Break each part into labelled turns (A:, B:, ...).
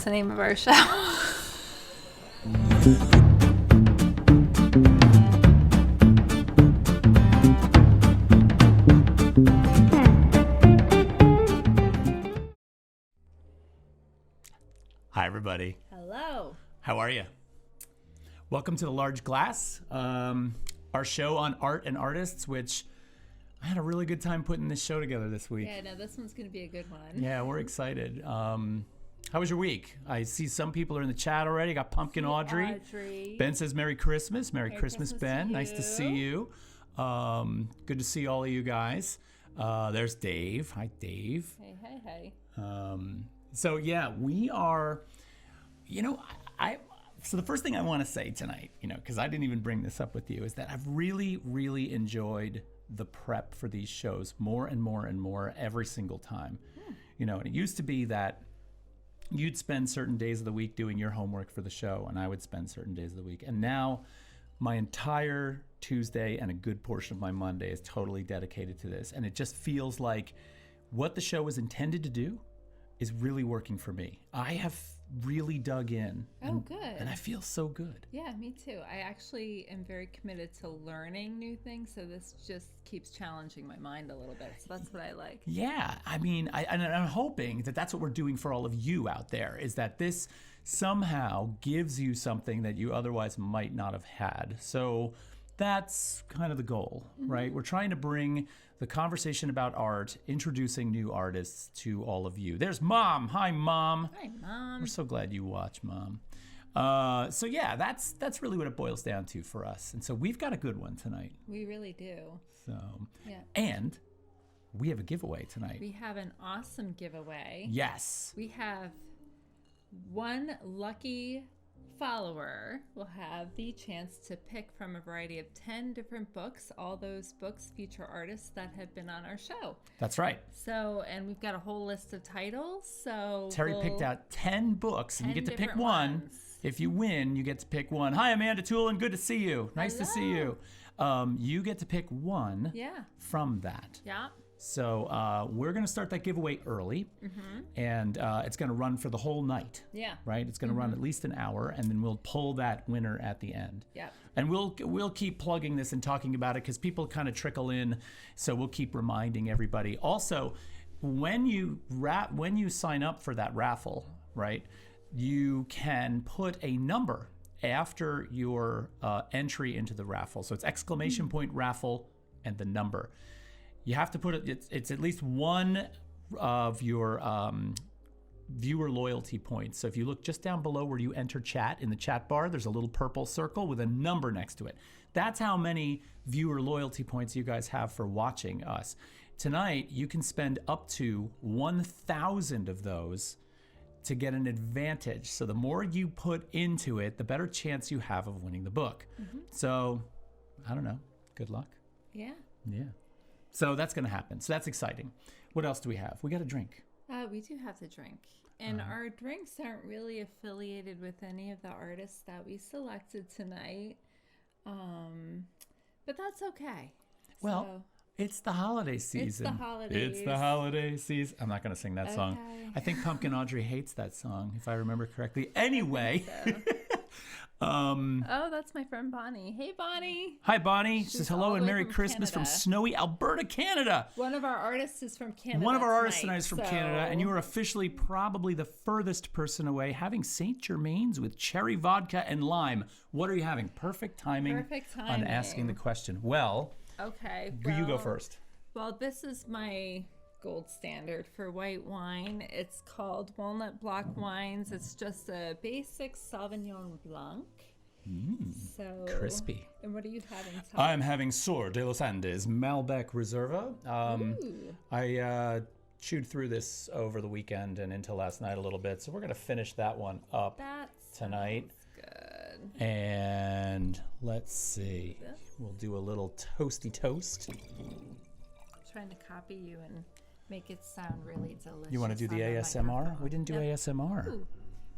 A: That's the name of our show.
B: Hi, everybody.
A: Hello.
B: How are you? Welcome to The Large Glass, our show on art and artists, which I had a really good time putting this show together this week.
A: Yeah, no, this one's going to be a good one.
B: Yeah, we're excited. How was your week? I see some people are in the chat already. Got Pumpkin Audrey. Ben says Merry Christmas. Merry Christmas, Ben. Nice to see you. Good to see all of you guys. There's Dave. Hi, Dave.
A: Hey.
B: So yeah, we are, so the first thing I want to say tonight, because I didn't even bring this up with you, is that I've really, really enjoyed the prep for these shows more and more and more every single time. And it used to be that you'd spend certain days of the week doing your homework for the show, and I would spend certain days of the week. And now my entire Tuesday and a good portion of my Monday is totally dedicated to this. And it just feels like what the show was intended to do is really working for me. I have really dug in.
A: Good.
B: And I feel so good.
A: Yeah, me too. I actually am very committed to learning new things, so this just keeps challenging my mind a little bit. So that's what I like.
B: Yeah, I mean, I'm hoping that that's what we're doing for all of you out there, is that this somehow gives you something that you otherwise might not have had. So that's kind of the goal, right? We're trying to bring the conversation about art, introducing new artists to all of you. There's Mom. Hi, Mom.
A: Hi, Mom.
B: We're so glad you watch, Mom. So yeah, that's really what it boils down to for us. And so we've got a good one tonight.
A: We really do.
B: So,
A: yeah.
B: And we have a giveaway tonight.
A: We have an awesome giveaway.
B: Yes.
A: We have one lucky follower will have the chance to pick from a variety of 10 different books. All those books feature artists that have been on our show.
B: That's right.
A: So, and we've got a whole list of titles. So
B: Terry picked out 10 books, and you get to pick one.
A: Ones.
B: If you win, you get to pick one. Hi, Amanda Toolin. Good to see you. Nice to see you. You get to pick one from that.
A: Yeah.
B: So we're going to start that giveaway early, and it's going to run for the whole night.
A: Yeah.
B: Right? It's going to run at least an hour, and then we'll pull that winner at the end. Yeah. And we'll keep plugging this and talking about it because people kind of trickle in, so we'll keep reminding everybody. Also, when you sign up for that raffle, right, you can put a number after your entry into the raffle. So it's exclamation point raffle and the number. You have to put it, it's at least one of your viewer loyalty points. So if you look just down below where you enter chat, in the chat bar, there's a little purple circle with a number next to it. That's how many viewer loyalty points you guys have for watching us. Tonight, you can spend up to 1,000 of those to get an advantage. So the more you put into it, the better chance you have of winning the book. So, I don't know. Good luck.
A: Yeah.
B: Yeah. So that's going to happen. So that's exciting. What else do we have? We got a drink.
A: We do have the drink. And our drinks aren't really affiliated with any of the artists that we selected tonight. But that's okay.
B: Well, it's the holiday season.
A: It's the holidays.
B: It's the holiday season. I'm not going to sing that song. I think Pumpkin Audrey hates that song, if I remember correctly. Anyway.
A: Oh, that's my friend Bonnie. Hey, Bonnie.
B: Hi, Bonnie. She says hello and Merry Christmas from snowy Alberta, Canada.
A: One of our artists is from Canada.
B: One of our artists tonight is from Canada, and you are officially probably the furthest person away, having St. Germain's with cherry vodka and lime. What are you having? Perfect timing. On asking the question. Well,
A: okay.
B: You go first.
A: Well, this is my gold standard for white wine. It's called Walnut Block Wines. It's just a basic Sauvignon Blanc. So
B: crispy.
A: And what are you having, Tom?
B: I'm having Sur de los Andes Malbec Reserva. I chewed through this over the weekend and into last night a little bit, so we're going to finish that one up tonight.
A: Good.
B: And let's see. We'll do a little toasty toast.
A: Trying to copy you and make it sound really delicious.
B: You want to do the ASMR? We didn't do ASMR.
A: Ooh,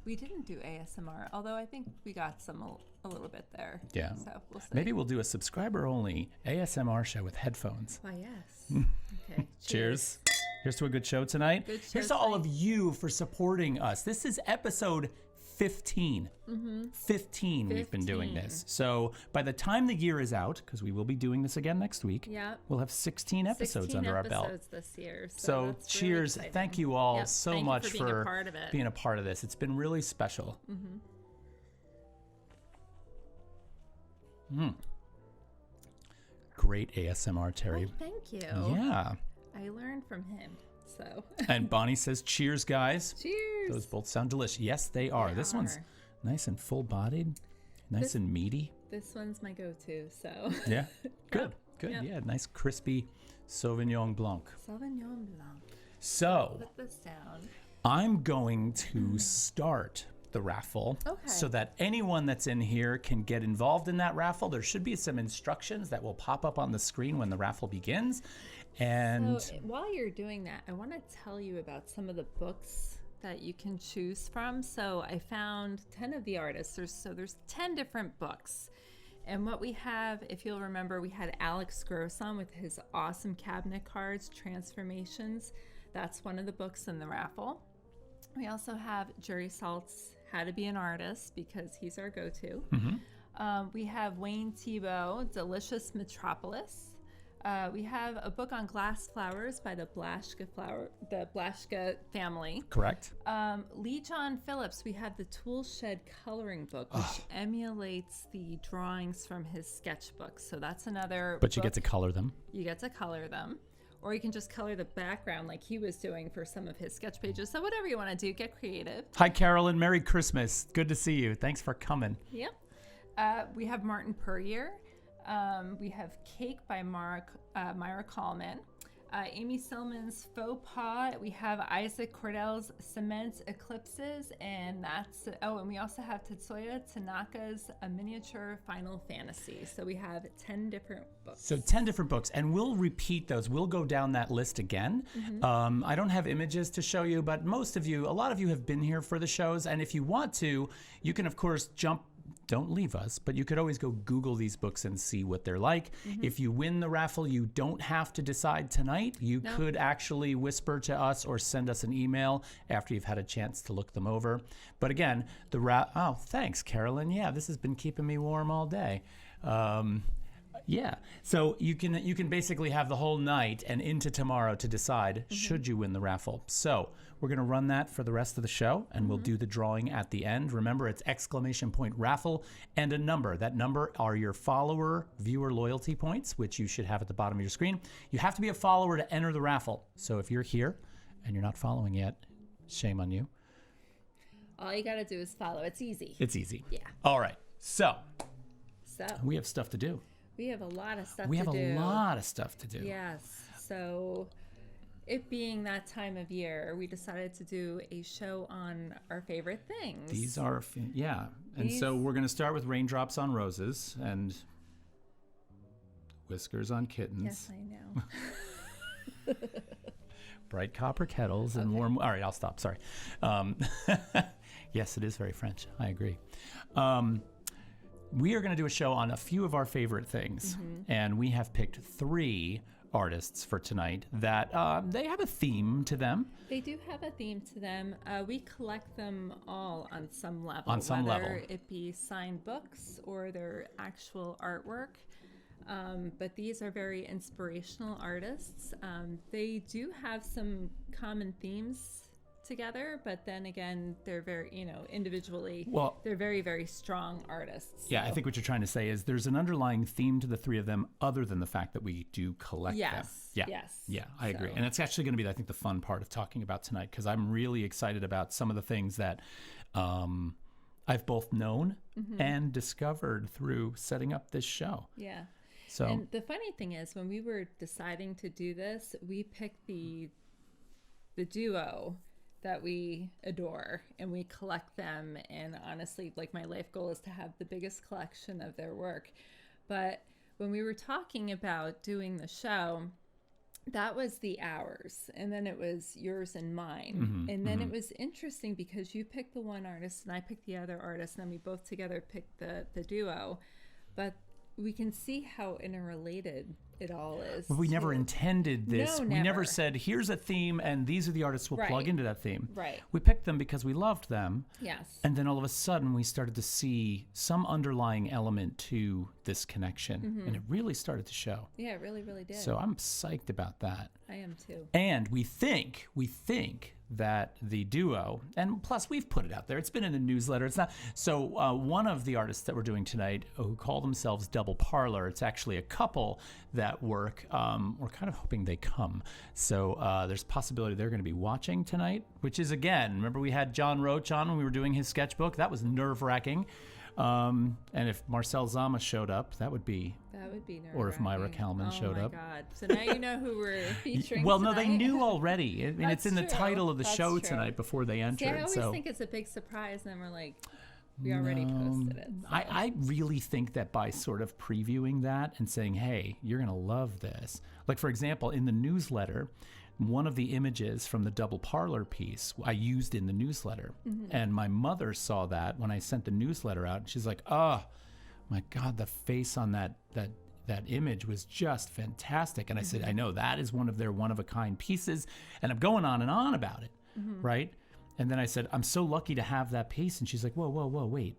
A: we didn't do ASMR, although I think we got some a little bit there.
B: Yeah.
A: So we'll see.
B: Maybe we'll do a subscriber-only ASMR show with headphones.
A: Why, yes. Okay.
B: Cheers. Here's to a good show tonight. Here's to all of you for supporting us. This is episode 15. 15 we've been doing this. So by the time the year is out, because we will be doing this again next week, we'll have 16 episodes under our belt.
A: 16 episodes this year.
B: So cheers. Really Thank you all so much for being a part of this. It's been really special. Great ASMR, Terry.
A: Oh, thank you.
B: Yeah.
A: I learned from him. So.
B: And Bonnie says, cheers, guys.
A: Cheers.
B: Those both sound delicious. Yes, they are. This one's nice and full-bodied, nice and meaty.
A: This one's my go-to, so.
B: Yeah, good, good. Yep. Yeah, nice crispy Sauvignon Blanc.
A: Sauvignon Blanc.
B: So,
A: put this down.
B: I'm going to start the raffle so that anyone that's in here can get involved in that raffle. There should be some instructions that will pop up on the screen when the raffle begins. And
A: so while you're doing that, I want to tell you about some of the books that you can choose from. So I found 10 of the artists. There's 10 different books. And what we have, if you'll remember, we had Alex Gross on with his awesome cabinet cards, Transformations. That's one of the books in the raffle. We also have Jerry Salt's How to Be an Artist, because he's our go-to. We have Wayne Thiebaud, Delicious Metropolis. We have a book on glass flowers by the Blaschka family.
B: Correct.
A: Lee John Phillips, we have the Tool Shed coloring book, which emulates the drawings from his sketchbooks. So that's another
B: But you get to color them.
A: You get to color them. Or you can just color the background like he was doing for some of his sketch pages. So whatever you want to do, get creative.
B: Hi, Carolyn. Merry Christmas. Good to see you. Thanks for coming.
A: Yep. We have Martin Puryear. We have Cake by Maira Kalman. Amy Stillman's Faux Pas. We have Isaac Cordell's Cement Eclipses. And we also have Tetsuya Tanaka's A Miniature Final Fantasy. So we have 10 different books.
B: So 10 different books. And we'll repeat those. We'll go down that list again. I don't have images to show you, but a lot of you have been here for the shows. And if you want to, you can, of course, don't leave us, but you could always go Google these books and see what they're like. If you win the raffle, you don't have to decide tonight. You could actually whisper to us or send us an email after you've had a chance to look them over. But again, oh, thanks, Carolyn. Yeah, this has been keeping me warm all day. So you can basically have the whole night and into tomorrow to decide should you win the raffle. So we're going to run that for the rest of the show, and we'll do the drawing at the end. Remember, it's !raffle and a number. That number are your follower viewer loyalty points, which you should have at the bottom of your screen. You have to be a follower to enter the raffle. So if you're here and you're not following yet, shame on you.
A: All you got to do is follow. It's easy.
B: It's easy.
A: Yeah.
B: All right. So we have stuff to do.
A: We have a lot of stuff to do.
B: We have a lot of stuff to do.
A: Yes. So it being that time of year, we decided to do a show on our favorite things.
B: These are, And so we're going to start with Raindrops on Roses and Whiskers on Kittens.
A: Yes, I know.
B: Bright Copper Kettles and warm... All right, I'll stop. Sorry. Yes, it is very French. I agree. We are going to do a show on a few of our favorite things, and we have picked 3 artists for tonight that they have a theme to them.
A: They do have a theme to them. We collect them all on some level.
B: Whether
A: it be signed books or their actual artwork. But these are very inspirational artists. They do have some common themes together, but then again, they're very, individually, they're very, very strong artists.
B: Yeah, so. I think what you're trying to say is there's an underlying theme to the 3 of them other than the fact that we do collect them. Yeah, I agree. And it's actually going to be, I think, the fun part of talking about tonight, because I'm really excited about some of the things that I've both known and discovered through setting up this show.
A: Yeah.
B: So,
A: and the funny thing is, when we were deciding to do this, we picked the duo that we adore, and we collect them. And honestly, like, my life goal is to have the biggest collection of their work. But when we were talking about doing the show, that was the ours, and then it was yours and mine. And then it was interesting because you picked the one artist and I picked the other artist, and then we both together picked the duo. But we can see how interrelated it all is.
B: But we never intended this.
A: No,
B: we never
A: never
B: said, here's a theme and these are the artists we'll plug into that theme.
A: Right.
B: We picked them because we loved them.
A: Yes.
B: And then all of a sudden we started to see some underlying element to this connection. And it really started to show.
A: Yeah, it really, really did.
B: So I'm psyched about that.
A: I am too.
B: And we think that the duo, and plus we've put it out there, it's been in the newsletter, it's not, so one of the artists that we're doing tonight who call themselves DoubleParlour, it's actually a couple that work, we're kind of hoping they come. So there's a possibility they're going to be watching tonight, which is, again, remember we had John Roach on when we were doing his sketchbook? That was nerve-wracking. And if Marcel Dzama showed up, that would be nerve-wracking. Or if Myra Kalman showed up.
A: Oh my God. So now you know who we're featuring
B: Well,
A: tonight.
B: no, they knew already. I mean, it's in the title of the show
A: true.
B: tonight before they entered.
A: See, I always think it's a big surprise, and then we're like, we already posted it. So.
B: I really think that by sort of previewing that and saying, hey, you're going to love this. Like, for example, in the newsletter, one of the images from the DoubleParlour piece I used in the newsletter. And my mother saw that when I sent the newsletter out. And she's like, oh, my God, the face on that image was just fantastic. And I said, I know, that is one of their one-of-a-kind pieces. And I'm going on and on about it, right? And then I said, I'm so lucky to have that piece. And she's like, whoa, wait.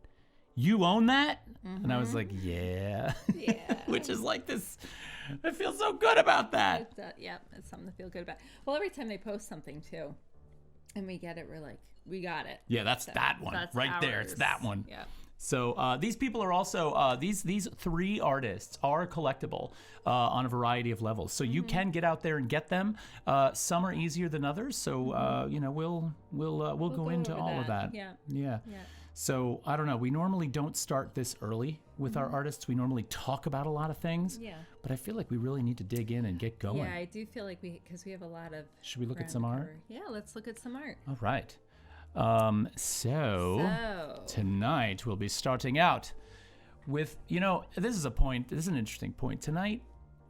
B: You own that? And I was like, yeah.
A: Yeah.
B: Which is like this, I feel so good about that.
A: It's something to feel good about. Well, every time they post something, too, and we get it, we're like, we got it.
B: Yeah, that's that one.
A: That's
B: right
A: ours.
B: there. It's that one.
A: Yeah.
B: So these people are also, these three artists are collectible on a variety of levels. So you can get out there and get them. Some are easier than others. So, we'll go into all of that. Yeah. So I don't know. We normally don't start this early with our artists. We normally talk about a lot of things. Yeah. But I feel like we really need to dig in and get going.
A: Yeah, I do feel like because we have a lot of.
B: Should we look at some art?
A: Yeah, let's look at some art.
B: All right. So tonight we'll be starting out with, this is an interesting point. Tonight,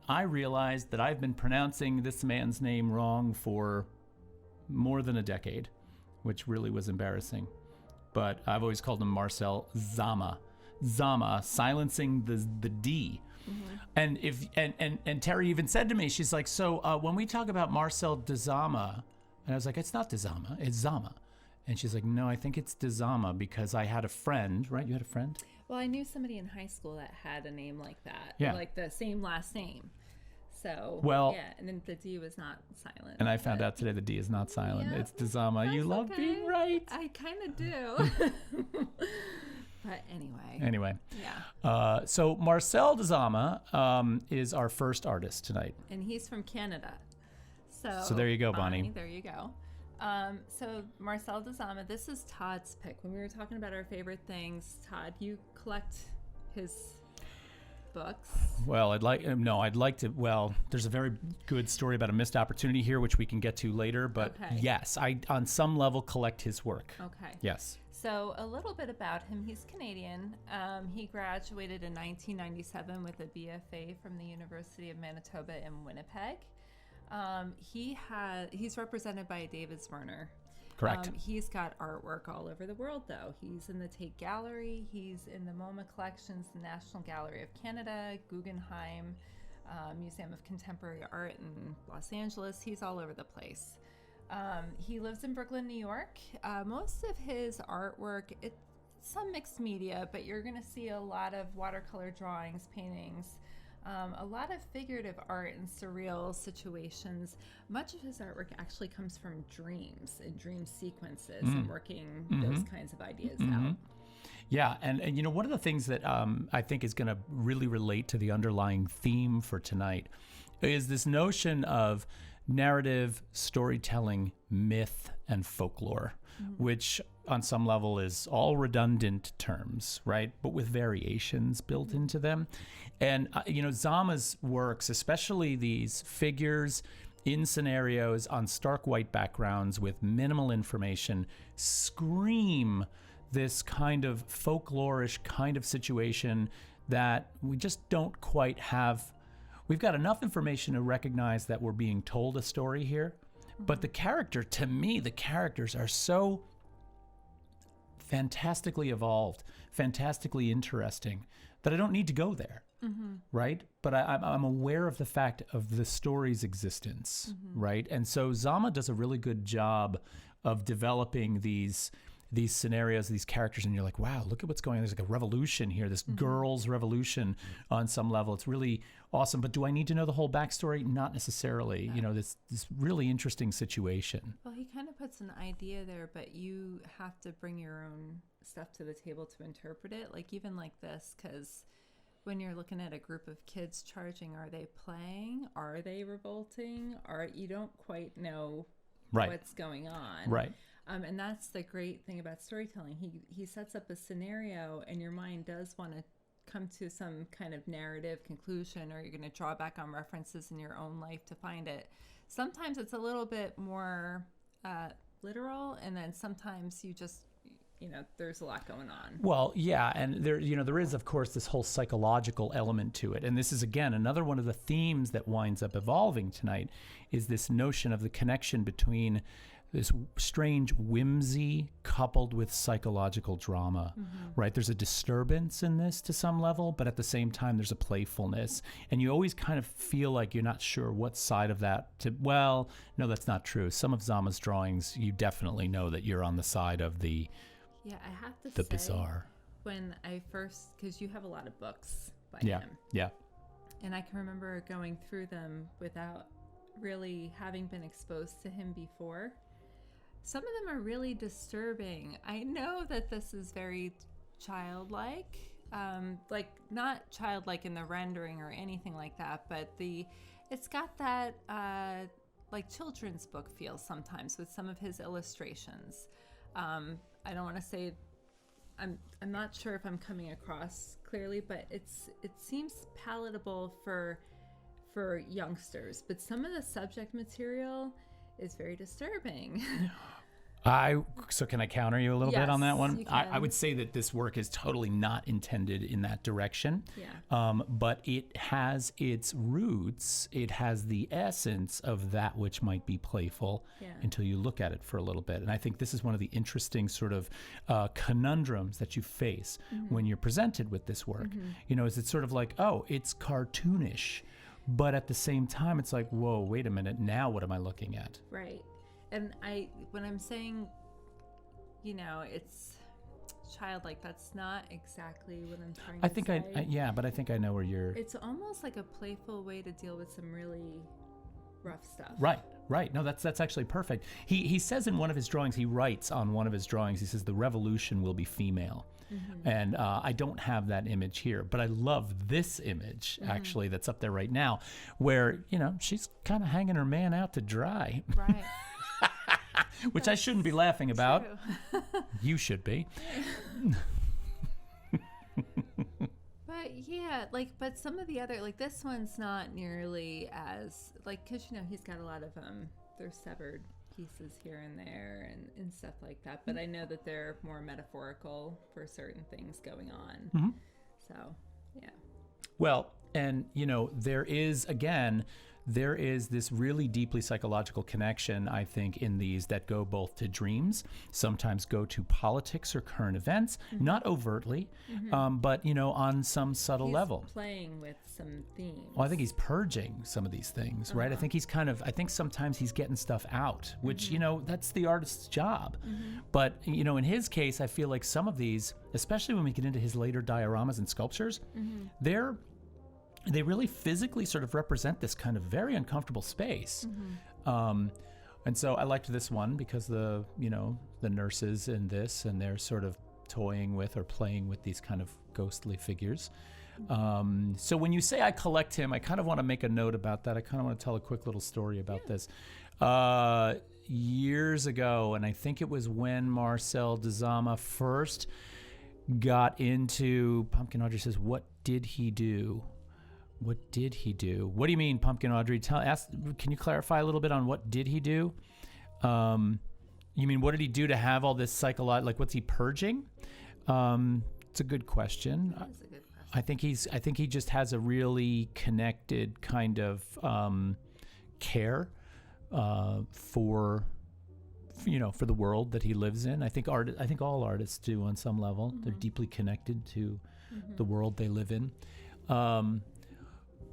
B: I realized that I've been pronouncing this man's name wrong for more than a decade, which really was embarrassing. But I've always called him Marcel Dzama. Dzama, silencing the D. And and Terry even said to me, she's like, so when we talk about Marcel Dzama, and I was like, it's not Dzama, it's Dzama. And she's like, no, I think it's Dzama because I had a friend, right? You had a friend?
A: Well, I knew somebody in high school that had a name like that.
B: Yeah.
A: Like the same last name. So, and then the D was not silent.
B: And I found out today the D is not silent.
A: Yeah,
B: it's Dzama. You love being right.
A: I kind of do. But anyway.
B: Yeah. So Marcel Dzama is our first artist tonight.
A: And he's from Canada. So
B: there you go, Bonnie.
A: There you go. So Marcel Dzama, this is Todd's pick. When we were talking about our favorite things, Todd, you collect his books.
B: Well, there's a very good story about a missed opportunity here, which we can get to later. But yes, I on some level collect his work.
A: Okay.
B: Yes.
A: So a little bit about him. He's Canadian. He graduated in 1997 with a BFA from the University of Manitoba in Winnipeg. He's represented by David Zwirner.
B: Correct.
A: He's got artwork all over the world, though. He's in the Tate Gallery. He's in the MoMA Collections, the National Gallery of Canada, Guggenheim, Museum of Contemporary Art in Los Angeles. He's all over the place. He lives in Brooklyn, New York. Most of his artwork, it's some mixed media, but you're going to see a lot of watercolor drawings, paintings, a lot of figurative art and surreal situations. Much of his artwork actually comes from dreams and dream sequences and working those kinds of ideas out.
B: Yeah, and one of the things that I think is going to really relate to the underlying theme for tonight is this notion of narrative, storytelling, myth, and folklore, which on some level is all redundant terms, right? But with variations built into them. And, Dzama's works, especially these figures in scenarios on stark white backgrounds with minimal information, scream this kind of folklorish kind of situation that we just don't quite have. We've got enough information to recognize that we're being told a story here. But the characters are so fantastically evolved, fantastically interesting, that I don't need to go there. right? But I'm aware of the fact of the story's existence, right? And so Dzama does a really good job of developing these scenarios, these characters, and you're like, wow, look at what's going on. There's like a revolution here, this girl's revolution on some level. It's really awesome. But do I need to know the whole backstory? Not necessarily. No. This really interesting situation.
A: Well, he kind of puts an idea there, but you have to bring your own stuff to the table to interpret it. Like even like this, because when you're looking at a group of kids charging, are they playing? Are they revolting? You don't quite know what's going on.
B: Right.
A: And that's the great thing about storytelling. He sets up a scenario, and your mind does want to come to some kind of narrative conclusion, or you're going to draw back on references in your own life to find it. Sometimes it's a little bit more literal, and then sometimes you just, there's a lot going on.
B: Well, yeah, and there is, of course, this whole psychological element to it. And this is, again, another one of the themes that winds up evolving tonight, is this notion of the connection between this strange whimsy coupled with psychological drama, right? There's a disturbance in this to some level, but at the same time, there's a playfulness. And you always kind of feel like you're not sure what side of that well, no, that's not true. Some of Dzama's drawings, you definitely know that you're on the side of the
A: I have to
B: say,
A: bizarre. When I first, because you have a lot of books by him.
B: Yeah.
A: And I can remember going through them without really having been exposed to him before. Some of them are really disturbing. I know that this is very childlike, like not childlike in the rendering or anything like that, but it's got that like children's book feel sometimes with some of his illustrations. I don't want to say, I'm not sure if I'm coming across clearly, but it seems palatable for youngsters. But some of the subject material is very disturbing.
B: So can I counter you a little bit on that one?
A: You can.
B: I would say that this work is totally not intended in that direction.
A: Yeah.
B: But it has its roots. It has the essence of that which might be playful until you look at it for a little bit. And I think this is one of the interesting sort of conundrums that you face when you're presented with this work. Is it's sort of like, oh, it's cartoonish. But at the same time, it's like, whoa, wait a minute. Now what am I looking at?
A: Right. And when I'm saying, it's childlike, that's not exactly what I'm trying to say.
B: But I think I know where you're...
A: It's almost like a playful way to deal with some really rough stuff.
B: Right. No, that's actually perfect. He says in one of his drawings, he writes on one of his drawings, he says, the revolution will be female. And I don't have that image here, but I love this image, actually, that's up there right now, where, she's kind of hanging her man out to dry.
A: Right.
B: Which I shouldn't be laughing about. You should be.
A: But but some of the other, like this one's not nearly as, like, because, he's got a lot of, there's severed pieces here and there and stuff like that. But I know that they're more metaphorical for certain things going on. So, yeah.
B: Well, and, there is this really deeply psychological connection, I think, in these that go both to dreams, sometimes go to politics or current events, not overtly, but, on some subtle level.
A: He's playing with some themes.
B: Well, I think he's purging some of these things, right? I think sometimes he's getting stuff out, which, that's the artist's job. But, in his case, I feel like some of these, especially when we get into his later dioramas and sculptures, they really physically sort of represent this kind of very uncomfortable space. And so I liked this one because the nurses in this, and they're sort of toying with or playing with these kind of ghostly figures. So when you say I collect him, I kind of want to make a note about that. I kind of want to tell a quick little story about this. Years ago, and I think it was when Marcel Dzama first got into Pumpkin Audrey says, what did he do? What did he do? What do you mean, Pumpkin Audrey? Can you clarify a little bit on what did he do? You mean, what did he do to have all this psychological, like what's he purging? It's a good question.
A: That is a good question.
B: I think he just has a really connected kind of care for the world that he lives in. I think all artists do on some level. They're deeply connected to the world they live in. But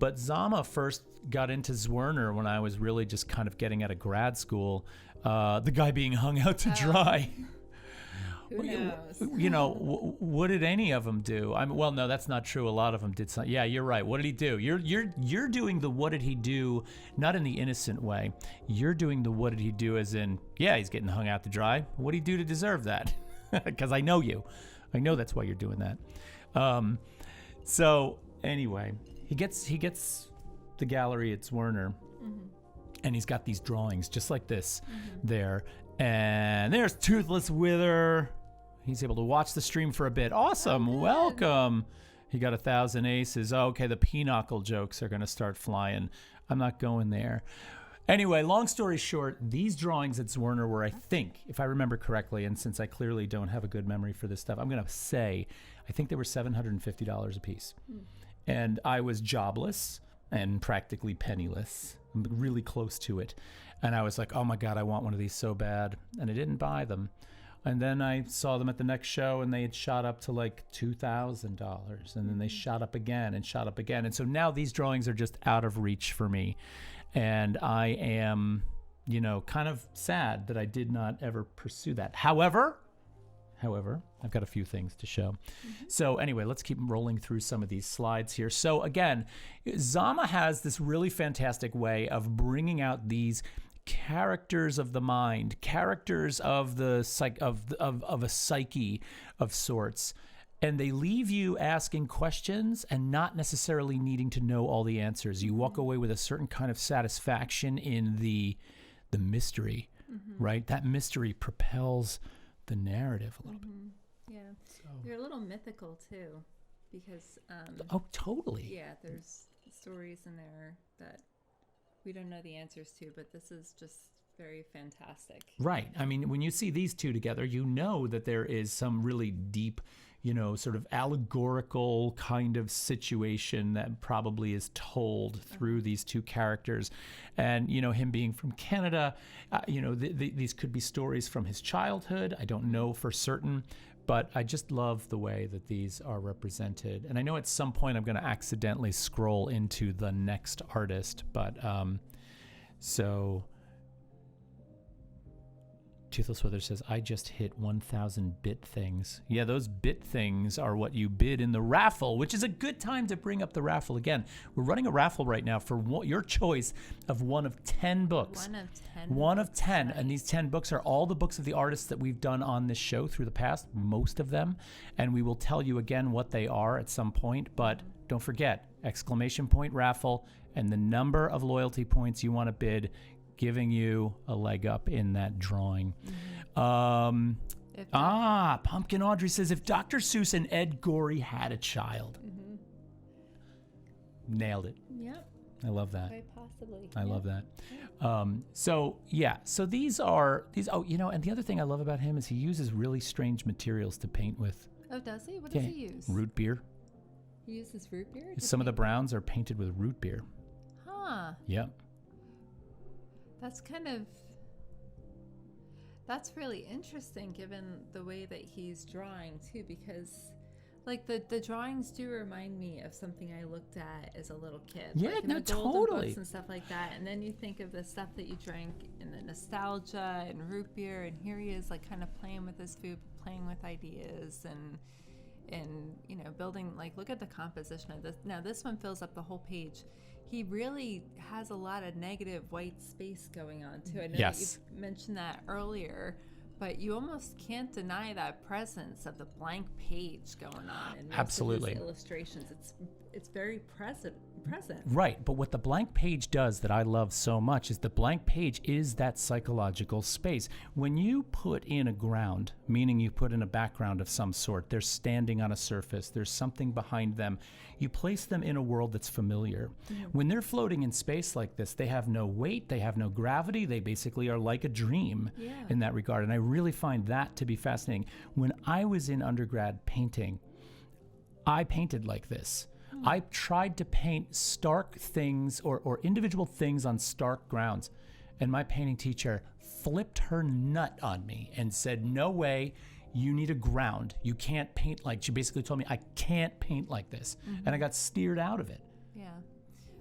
B: Dzama first got into Zwirner when I was really just kind of getting out of grad school. The guy being hung out to dry.
A: Who knows?
B: What did any of them do? Well, no, that's not true. A lot of them did something. Yeah, you're right. What did he do? You're doing the what did he do, not in the innocent way. You're doing the what did he do as in, yeah, he's getting hung out to dry. What did he do to deserve that? Because I know you. I know that's why you're doing that. So anyway, he gets the gallery at Zwirner, and he's got these drawings just like this there. And there's Toothless Wither. He's able to watch the stream for a bit. Awesome. Oh, welcome. He got 1,000 aces. Oh, okay, the pinochle jokes are going to start flying. I'm not going there. Anyway, long story short, these drawings at Zwirner were, I think, if I remember correctly, and since I clearly don't have a good memory for this stuff, I'm going to say, I think they were $750 a piece. And I was jobless and practically penniless, really close to it. And I was like, oh my God, I want one of these so bad. And I didn't buy them. And then I saw them at the next show and they had shot up to like $2,000. And then they shot up again and shot up again. And so now these drawings are just out of reach for me. And I am, kind of sad that I did not ever pursue that. However, I've got a few things to show. So anyway, let's keep rolling through some of these slides here. So again, Dzama has this really fantastic way of bringing out these characters of the mind, characters of the of a psyche of sorts, and they leave you asking questions and not necessarily needing to know all the answers. You walk away with a certain kind of satisfaction in the mystery, right? That mystery propels the narrative a little bit.
A: Yeah, so. They're a little mythical too, because
B: oh, totally.
A: Yeah, there's stories in there that we don't know the answers to, but this is just very fantastic.
B: Right. I mean, when you see these two together, you know that there is some really deep, sort of allegorical kind of situation that probably is told through these two characters. And, him being from Canada, these could be stories from his childhood. I don't know for certain, but I just love the way that these are represented. And I know at some point I'm going to accidentally scroll into the next artist, but so Toothless Wither says, I just hit 1,000 bit things. Yeah, those bit things are what you bid in the raffle, which is a good time to bring up the raffle again. We're running a raffle right now for your choice of one of 10 books. One of 10. And these 10 books are all the books of the artists that we've done on this show through the past, most of them. And we will tell you again what they are at some point. But don't forget, ! raffle and the number of loyalty points you want to bid, giving you a leg up in that drawing. Pumpkin Audrey says, if Dr. Seuss and Ed Gorey had a child. Nailed it.
A: Yep.
B: I love that.
A: Quite possibly.
B: I love that. So these are, and the other thing I love about him is he uses really strange materials to paint with.
A: Oh, does he? What does he use?
B: Root beer.
A: He uses root beer?
B: Some of the browns are painted with root beer.
A: Huh.
B: Yep.
A: That's really interesting given the way that he's drawing too, because like the drawings do remind me of something I looked at as a little kid.
B: Yeah,
A: like
B: no,
A: the golden
B: totally.
A: Books and stuff like that. And then you think of the stuff that you drank in the nostalgia and root beer, and here he is like kind of playing with his food, playing with ideas and building, like, look at the composition of this. Now this one fills up the whole page. He really has a lot of negative white space going on too. I know that you mentioned that earlier, but you almost can't deny that presence of the blank page going on in most of his illustrations. It's very present.
B: Right, but what the blank page does that I love so much is the blank page is that psychological space. When you put in a ground, meaning you put in a background of some sort, they're standing on a surface, there's something behind them, you place them in a world that's familiar. When they're floating in space like this, they have no weight, they have no gravity, they basically are like a dream in that regard. And I really find that to be fascinating. When I was in undergrad painting, I painted like this. I tried to paint stark things or individual things on stark grounds. And my painting teacher flipped her nut on me and said, no way, you need a ground. You can't paint like, she basically told me, I can't paint like this. And I got steered out of it.
A: Yeah.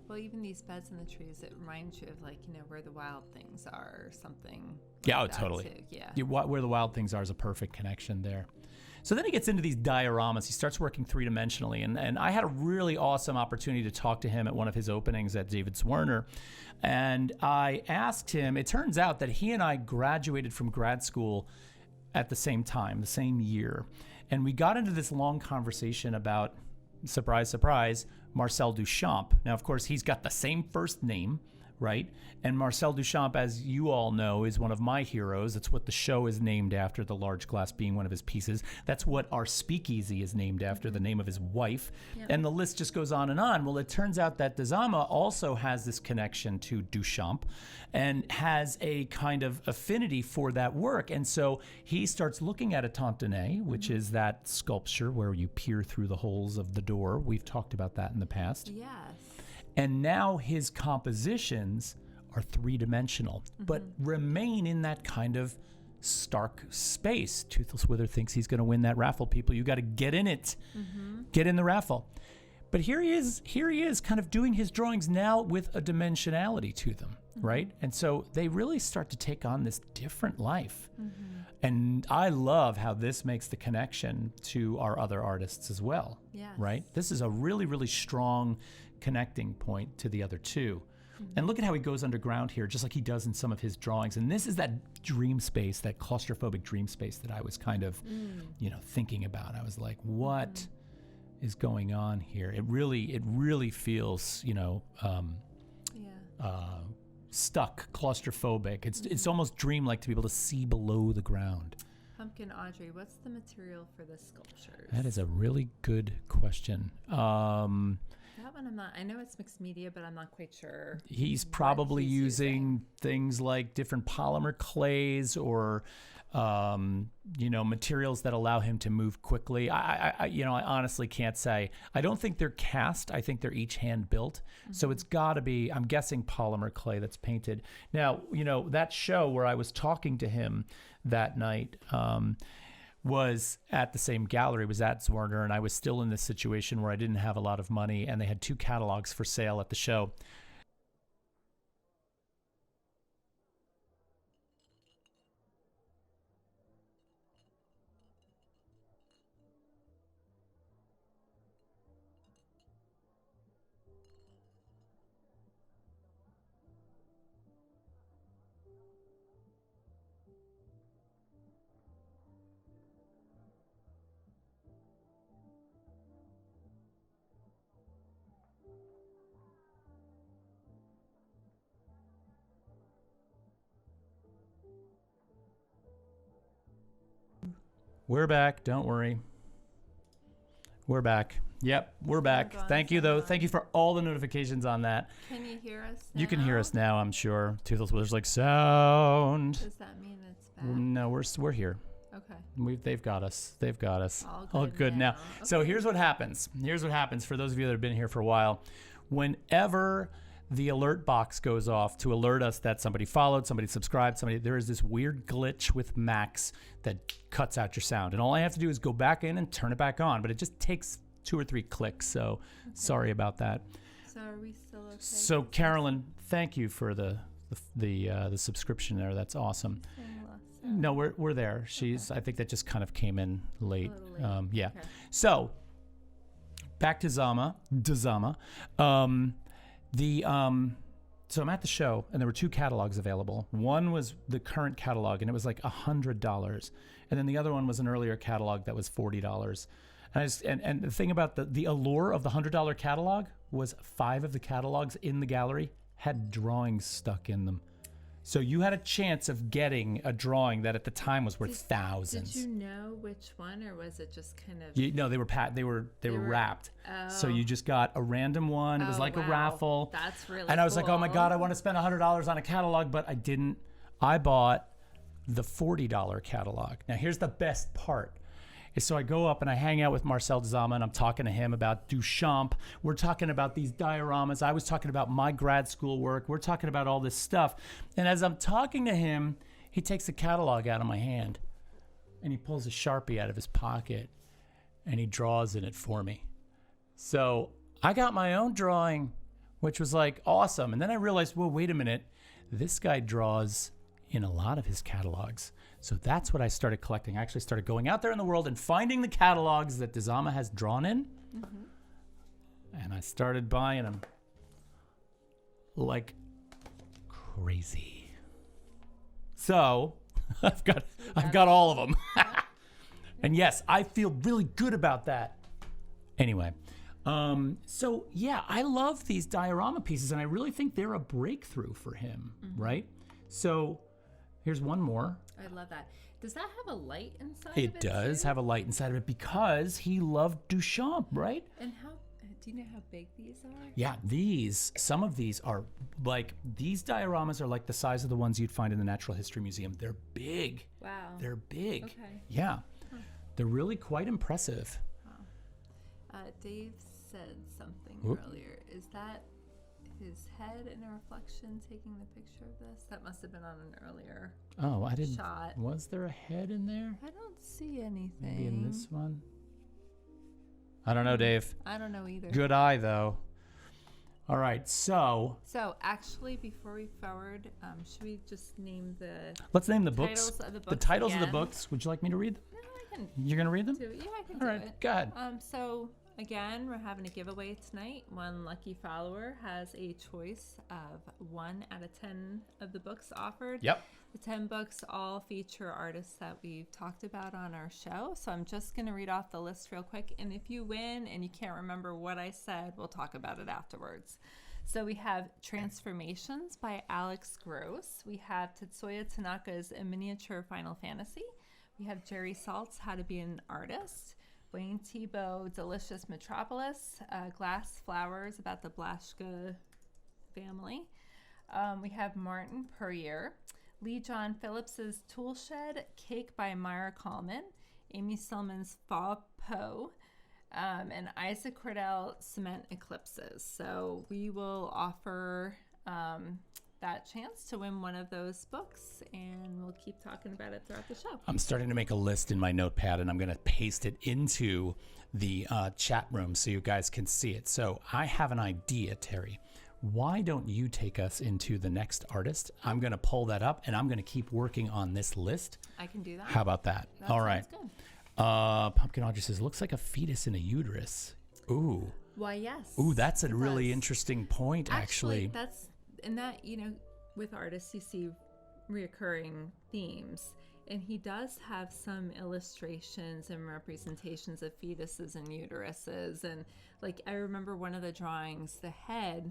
A: Well, even these beds in the trees, it reminds you of like, where the wild things are or something.
B: Yeah,
A: like
B: totally.
A: Too. Yeah.
B: Where the wild things are is a perfect connection there. So then he gets into these dioramas. He starts working three-dimensionally. And I had a really awesome opportunity to talk to him at one of his openings at David Zwirner. And I asked him, it turns out that he and I graduated from grad school at the same time, the same year. And we got into this long conversation about, surprise, surprise, Marcel Duchamp. Now, of course, he's got the same first name, right? And Marcel Duchamp, as you all know, is one of my heroes. That's what the show is named after, the large glass being one of his pieces. That's what our speakeasy is named after, the name of his wife. Yep. And the list just goes on and on. Well, it turns out that Dzama also has this connection to Duchamp and has a kind of affinity for that work. And so he starts looking at a tantanet, which is that sculpture where you peer through the holes of the door. We've talked about that in the past.
A: Yes.
B: And now his compositions are three-dimensional, but remain in that kind of stark space. Toothless Wither thinks he's going to win that raffle. People, you got to get in it. Get in the raffle. But here he is kind of doing his drawings now with a dimensionality to them, right? And so they really start to take on this different life. And I love how this makes the connection to our other artists as well, right? This is a really, really strong connecting point to the other two. And look at how he goes underground here, just like he does in some of his drawings. And this is that dream space, that claustrophobic dream space that I was kind of, thinking about. I was like, what is going on here? It really feels, stuck, claustrophobic. It's almost dream-like to be able to see below the ground.
A: Pumpkin Audrey, what's the material for the sculptures?
B: That is a really good question.
A: That one I know it's mixed media, but I'm not quite sure.
B: He's probably using things like different polymer clays or, materials that allow him to move quickly. I honestly can't say. I don't think they're cast. I think they're each hand built. So it's got to be, I'm guessing, polymer clay that's painted. Now, that show where I was talking to him that night, was at the same gallery, was at Zwirner, and I was still in this situation where I didn't have a lot of money, and they had 2 catalogs for sale at the show. We're back. Don't worry. We're back. Yep, we're back. Thank you, though. Thank you for all the notifications on that.
A: Can you hear us now?
B: You can hear us now, I'm sure. Toothless Wither's like, sound.
A: Does that mean it's back?
B: No, we're here.
A: Okay.
B: They've got us. They've got us.
A: All good now.
B: Okay. So here's what happens. Here's what happens for those of you that have been here for a while. Whenever the alert box goes off to alert us that somebody followed, somebody subscribed, there is this weird glitch with Macs that cuts out your sound. And all I have to do is go back in and turn it back on. But it just takes 2 or 3 clicks. So sorry about that.
A: So are we still okay?
B: So Carolyn, thank you for the subscription there. That's awesome. No, we're there. I think that just kind of came in late. Yeah. Okay. So back to Dzama. So I'm at the show, and there were 2 catalogs available. One was the current catalog, and it was like $100, and then the other one was an earlier catalog that was $40. And the thing about the allure of the $100 catalog was 5 of the catalogs in the gallery had drawings stuck in them. So you had a chance of getting a drawing that at the time was worth thousands.
A: Did you know which one, or was it just kind of?
B: No, they were wrapped. Oh. So you just got a random one. It was like a raffle.
A: That's really
B: And I was like, oh my God, I want to spend $100 on a catalog, but I didn't. I bought the $40 catalog. Now here's the best part. So I go up and I hang out with Marcel Dzama, and I'm talking to him about Duchamp. We're talking about these dioramas. I was talking about my grad school work. We're talking about all this stuff. And as I'm talking to him, he takes the catalog out of my hand. and he pulls a Sharpie out of his pocket and he draws in it for me. So I got my own drawing, which was like awesome. And then I realized, well, wait a minute. This guy draws in a lot of his catalogs. So that's what I started collecting. I actually started going out there in the world and finding the catalogs that Dzama has drawn in. And I started buying them like crazy. So I've got all of them. And yes, I feel really good about that. Anyway, so yeah, I love these diorama pieces, and I really think they're a breakthrough for him, right? So here's one more.
A: I love that. Does that have a light inside of
B: it? It does have a light inside of it because he loved Duchamp, right?
A: And do you know how big these are?
B: Yeah, some of these are like, these dioramas are like the size of the ones you'd find in the Natural History Museum. They're big.
A: Wow.
B: They're big.
A: Okay.
B: Yeah. Huh. They're really quite impressive.
A: Wow. Dave said something earlier. Is that his head in a reflection taking the picture of this? That must have been on an earlier shot.
B: Was there a head in there?
A: I don't see anything.
B: Maybe in this one? I don't know, Dave.
A: I don't know either.
B: Good eye, though. All right, so
A: actually, before we forward, should we just name
B: Let's name the books.
A: Titles of the books.
B: The titles
A: again?
B: of the books. Would you like me to read them?
A: No, I can.
B: You're gonna read them?
A: Yeah, I can
B: All
A: do
B: right,
A: it.
B: go ahead.
A: So again, we're having a giveaway tonight. One lucky follower has a choice of 1 out of 10 of the books offered.
B: Yep.
A: The 10 books all feature artists that we've talked about on our show. So I'm just going to read off the list real quick. And if you win and you can't remember what I said, we'll talk about it afterwards. So we have Transformations by Alex Gross. We have Tetsuya Tanaka's A Miniature Final Fantasy. We have Jerry Salt's How to Be an Artist. Wayne Thiebaud, Delicious Metropolis. Glass Flowers about the Blaschka family. We have Martin Puryear. Lee John Phillips's Toolshed, Cake by Maira Kalman, Amy Silman's Fa Po, and Isaac Cordell Cement Eclipses. So we will offer that chance to win one of those books, and we'll keep talking about it throughout the show.
B: I'm starting to make a list in my notepad, and I'm going to paste it into the chat room so you guys can see it. So I have an idea, Terry. Why don't you take us into the next artist? I'm going to pull that up, and I'm going to keep working on this list.
A: I can do that.
B: How about that? All right.
A: Good.
B: Pumpkin Audrey says, looks like a fetus in a uterus. Ooh.
A: Why, yes.
B: Ooh, that's a really interesting point, actually.
A: That's, and that, with artists, you see reoccurring themes. And he does have some illustrations and representations of fetuses and uteruses. And, I remember one of the drawings, the head,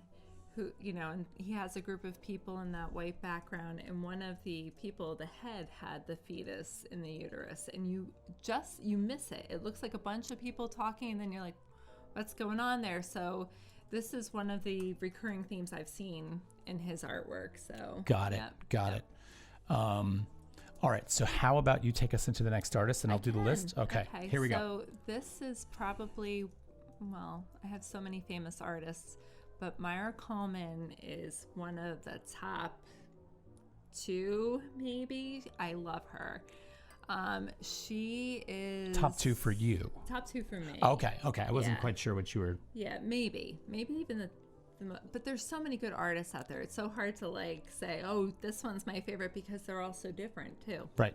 A: who, and he has a group of people in that white background, and one of the people, the head, had the fetus in the uterus, and you miss it. It looks like a bunch of people talking, and then you're like, what's going on there? So this is one of the recurring themes I've seen in his artwork. So got it.
B: All right, so how about you take us into the next artist, and I'll do the list? Okay, here we go.
A: So this is probably, I have so many famous artists, but Maira Kalman is one of the top 2, maybe. I love her. She is...
B: Top 2 for you.
A: Top 2 for me.
B: Okay. I wasn't quite sure what you were...
A: Yeah, maybe even but there's so many good artists out there. It's so hard to say, oh, this one's my favorite, because they're all so different too.
B: Right.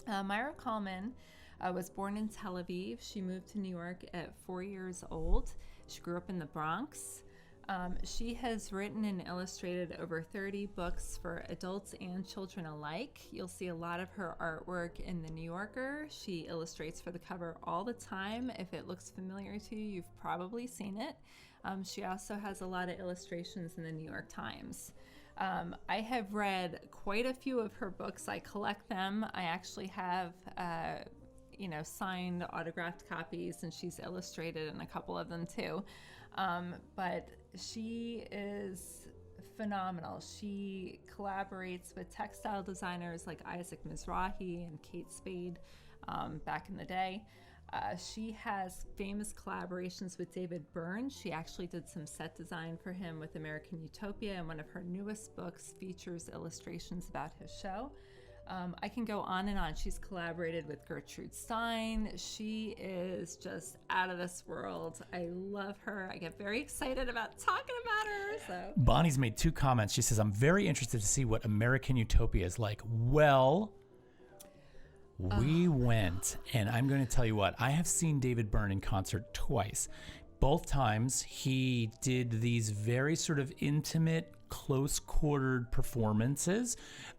A: Maira Kalman was born in Tel Aviv. She moved to New York at 4 years old. She grew up in the Bronx. She has written and illustrated over 30 books for adults and children alike. You'll see a lot of her artwork in The New Yorker. She illustrates for the cover all the time. If it looks familiar to you, you've probably seen it. She also has a lot of illustrations in the New York Times. I have read quite a few of her books. I collect them. I actually have signed autographed copies, and she's illustrated in a couple of them too. But she is phenomenal. She collaborates with textile designers like Isaac Mizrahi and Kate Spade back in the day. She has famous collaborations with David Byrne. She actually did some set design for him with American Utopia, and one of her newest books features illustrations about his show. I can go on and on. She's collaborated with Gertrude Stein. She is just out of this world. I love her. I get very excited about talking about her. So
B: Bonnie's made 2 comments. She says, I'm very interested to see what American Utopia is like. Well, we went, and I'm going to tell you what, I have seen David Byrne in concert twice. Both times he did these very sort of intimate, close-quartered performances.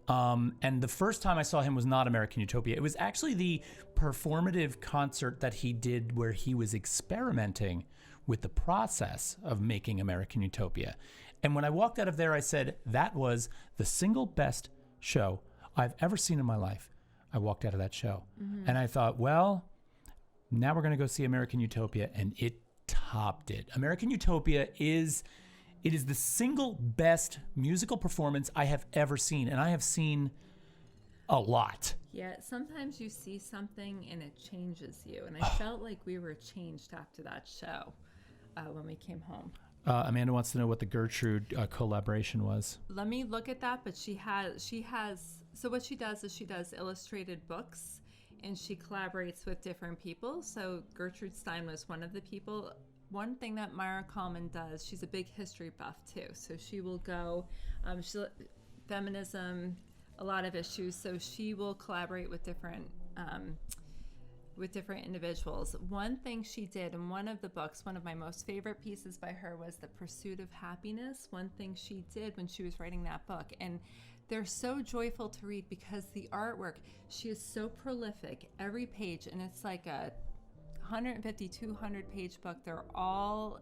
B: And the first time I saw him was not American Utopia. It was actually the performative concert that he did where he was experimenting with the process of making American Utopia. And when I walked out of there, I said, that was the single best show I've ever seen in my life. I walked out of that show. And I thought, well, now we're going to go see American Utopia, and it topped it. American Utopia is the single best musical performance I have ever seen, and I have seen a lot.
A: Yeah, sometimes you see something and it changes you, and I felt like we were changed after that show when we came home.
B: Amanda wants to know what the Gertrude collaboration was.
A: Let me look at that, but she has. So what she does is she does illustrated books, and she collaborates with different people. So Gertrude Stein was one of the people. One thing that Maira Kalman does, she's a big history buff too. So she will go, feminism, a lot of issues. So she will collaborate with different individuals. One thing she did in one of the books, one of my most favorite pieces by her was The Pursuit of Happiness. One thing she did when she was writing that book, and they're so joyful to read because the artwork, she is so prolific. Every page, and it's like a 150, 200 page book. They're all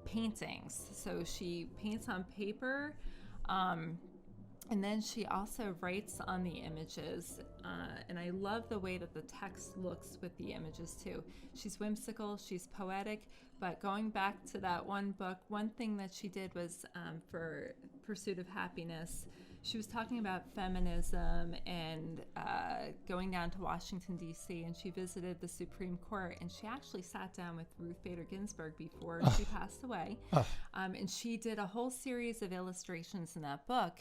A: paintings. So she paints on paper, and then she also writes on the images. And I love the way that the text looks with the images too. She's whimsical, she's poetic, but going back to that one book, one thing that she did was for Pursuit of Happiness, she was talking about feminism and going down to Washington, D.C., and she visited the Supreme Court, and she actually sat down with Ruth Bader Ginsburg before she passed away. And she did a whole series of illustrations in that book,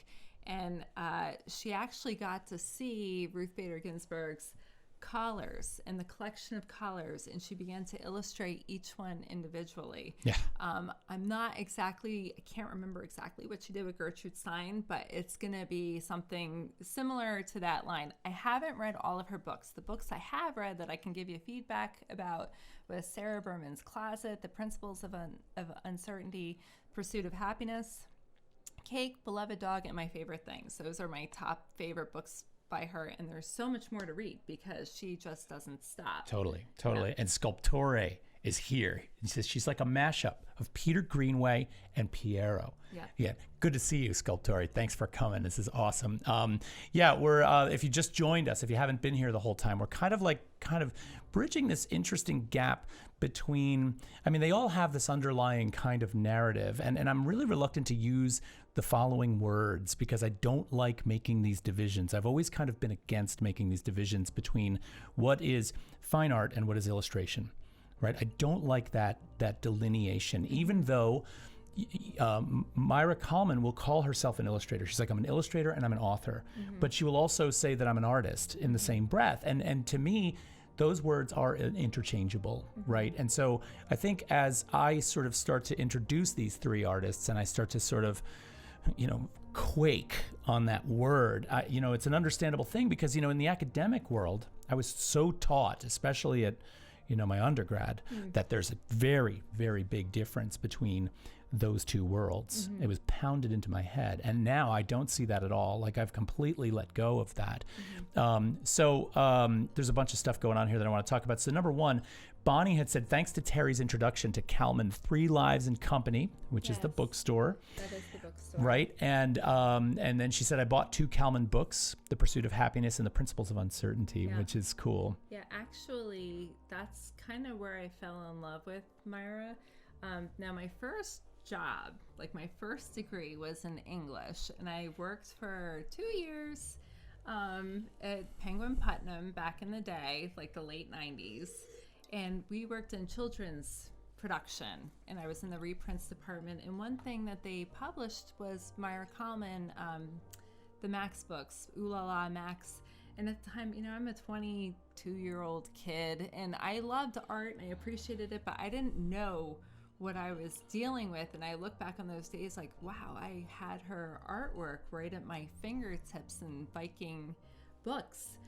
A: and she actually got to see Ruth Bader Ginsburg's collars and the collection of collars, and she began to illustrate each one individually.
B: Yeah.
A: I can't remember exactly what she did with Gertrude Stein, but it's going to be something similar to that line. I haven't read all of her books. The books I have read that I can give you feedback about was Sarah Berman's Closet, The Principles of Uncertainty, Pursuit of Happiness, Cake, Beloved Dog, and My Favorite Things. Those are my top favorite books by her, and there's so much more to read because she just doesn't stop.
B: Totally. Yeah. And Sculptore is here. He says she's like a mashup of Peter Greenway and Piero. Yeah. Good to see you, Sculptore. Thanks for coming. This is awesome. We're if you just joined us, if you haven't been here the whole time, we're kind of bridging this interesting gap between, they all have this underlying kind of narrative, and I'm really reluctant to use the following words because I don't like making these divisions. I've always kind of been against making these divisions between what is fine art and what is illustration, right? I don't like that delineation, even though Maira Kalman will call herself an illustrator. She's like, I'm an illustrator and I'm an author, but she will also say that I'm an artist in the same breath. And to me, those words are interchangeable, right? And so I think as I sort of start to introduce these 3 artists and I start to sort of, quake on that word, it's an understandable thing because, in the academic world, I was so taught, especially at, my undergrad, that there's a very, very big difference between those 2 worlds. It was pounded into my head. And now I don't see that at all. Like I've completely let go of that. There's a bunch of stuff going on here that I want to talk about. So number 1, Bonnie had said, thanks to Terry's introduction to Kalman, 3 Lives and Company, which is the bookstore. That is the bookstore. Right. And then she said, I bought 2 Kalman books, The Pursuit of Happiness and The Principles of Uncertainty, which is cool. Yeah,
A: actually, that's kind of where I fell in love with Maira. Now, my first job, like my first degree, was in English, and I worked for 2 years at Penguin Putnam back in the day, like the late 90s, and we worked in children's production, and I was in the reprints department, and one thing that they published was Maira Kalman, the Max books, Ooh La La Max, And at the time, I'm a 22-year-old kid, and I loved art and I appreciated it, but I didn't know what I was dealing with. And I look back on those days like, wow, I had her artwork right at my fingertips in Viking books.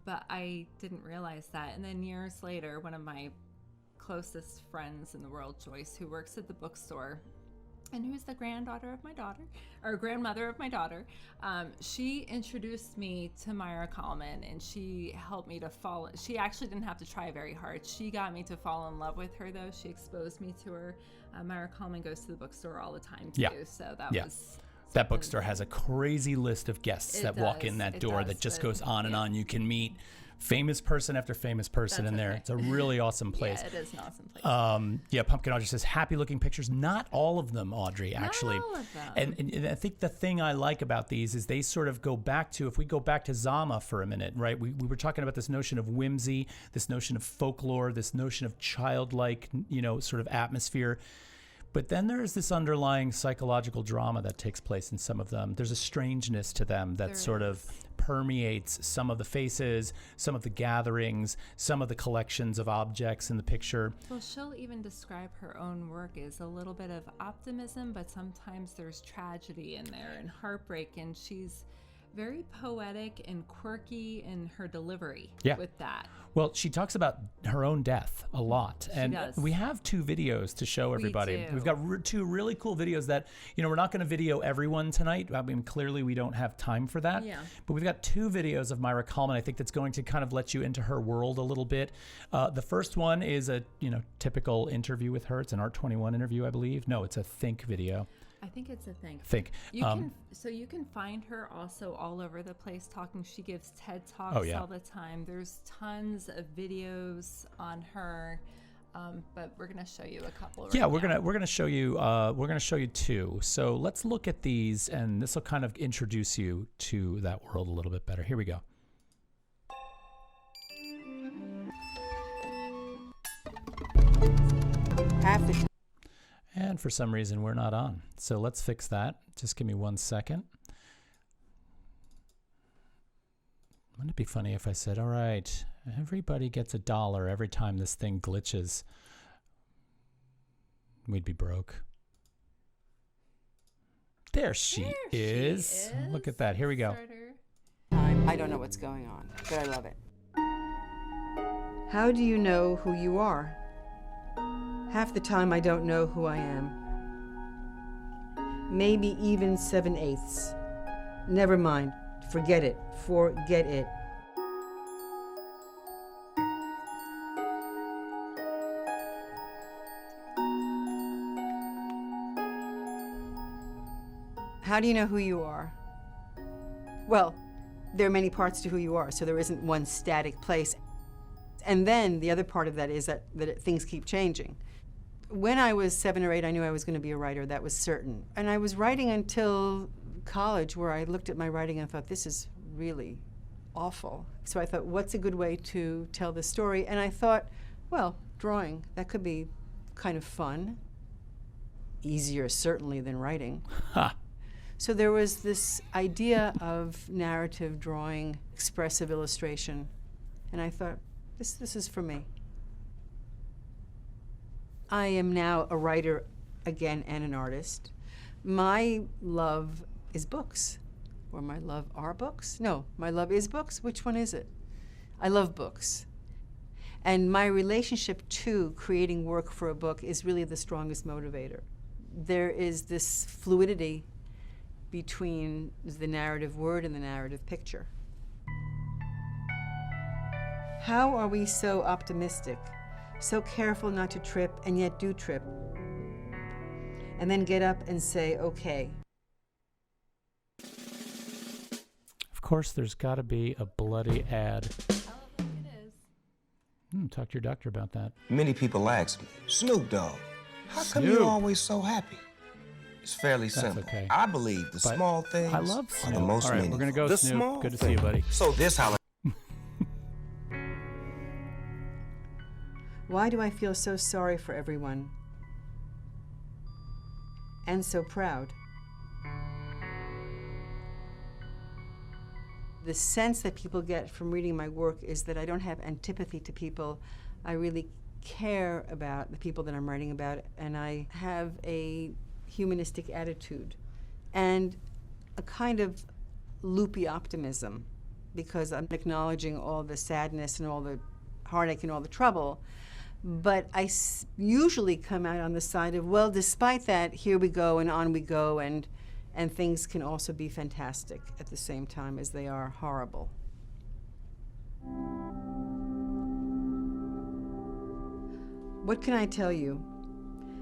A: But I didn't realize that. And then years later, one of my closest friends in the world, Joyce, who works at the bookstore and who's the grandmother of my daughter, she introduced me to Maira Kalman, and she helped me to fall. She actually didn't have to try very hard. She got me to fall in love with her, though. She exposed me to her. Maira Kalman goes to the bookstore all the time, too. So that was...
B: That bookstore has a crazy list of guests that walk in that door that just goes on and on. You can meet famous person after famous person in there. It's a really awesome place.
A: Yeah, it is an awesome place.
B: Pumpkin Audrey says, happy looking pictures. Not all of them, Audrey, actually.
A: Not all of them.
B: And I think the thing I like about these is they sort of go back to, if we go back to Dzama for a minute, right? We were talking about this notion of whimsy, this notion of folklore, this notion of childlike, sort of atmosphere. But then there is this underlying psychological drama that takes place in some of them. There's a strangeness to them that sort of permeates some of the faces, some of the gatherings, some of the collections of objects in the picture.
A: Well, she'll even describe her own work as a little bit of optimism, but sometimes there's tragedy in there and heartbreak, and she's very poetic and quirky in her delivery with that.
B: Well, she talks about her own death a lot.
A: She does.
B: We have 2 videos to show everybody. We've got 2 really cool videos that, we're not going to video everyone tonight. I mean, clearly we don't have time for that.
A: Yeah.
B: But we've got 2 videos of Maira Kalman, I think, that's going to kind of let you into her world a little bit. The first one is a, typical interview with her. It's an Art 21 interview, I believe. No, it's a Think video.
A: I think it's a thing.
B: Think.
A: You can find her also all over the place talking. She gives TED Talks all the time. There's tons of videos on her, but we're gonna show you a couple.
B: We're gonna show you 2. So let's look at these, and this will kind of introduce you to that world a little bit better. Here we go. And for some reason, we're not on. So let's fix that. Just give me 1 second. Wouldn't it be funny if I said, all right, everybody gets $1 every time this thing glitches? We'd be broke. There she is. Look at that. Here we go.
C: I don't know what's going on, but I love it. How do you know who you are? Half the time I don't know who I am. Maybe even 7/8. Never mind. Forget it. Forget it. How do you know who you are? Well, there are many parts to who you are, so there isn't one static place. And then the other part of that is that things keep changing. When I was 7 or 8, I knew I was going to be a writer. That was certain. And I was writing until college, where I looked at my writing and thought, this is really awful. So I thought, what's a good way to tell this story? And I thought, well, drawing, that could be kind of fun. Easier, certainly, than writing. So there was this idea of narrative drawing, expressive illustration. And I thought, this is for me. I am now a writer again and an artist. My love is books. Or my love are books? No, my love is books. Which one is it? I love books. And my relationship to creating work for a book is really the strongest motivator. There is this fluidity between the narrative word and the narrative picture. How are we so optimistic? So careful not to trip, and yet do trip. And then get up and say, okay.
B: Of course, there's got to be a bloody ad.
A: I don't think it is.
B: Talk to your doctor about that.
D: Many people ask me, Snoop Dogg, how come
B: Snoop.
D: you're always so happy? It's fairly simple.
B: Okay.
D: I believe the
B: But
D: small things
B: I love
D: are
B: Snoop.
D: the most
B: All right,
D: meaningful.
B: we're going to go,
D: the
B: Snoop.
D: small
B: Good to see you, buddy.
D: So this holiday.
C: Why do I feel so sorry for everyone? And so proud? The sense that people get from reading my work is that I don't have antipathy to people. I really care about the people that I'm writing about, and I have a humanistic attitude and a kind of loopy optimism, because I'm acknowledging all the sadness and all the heartache and all the trouble. But I usually come out on the side of, well, despite that, here we go and on we go, and things can also be fantastic at the same time as they are horrible. What can I tell you?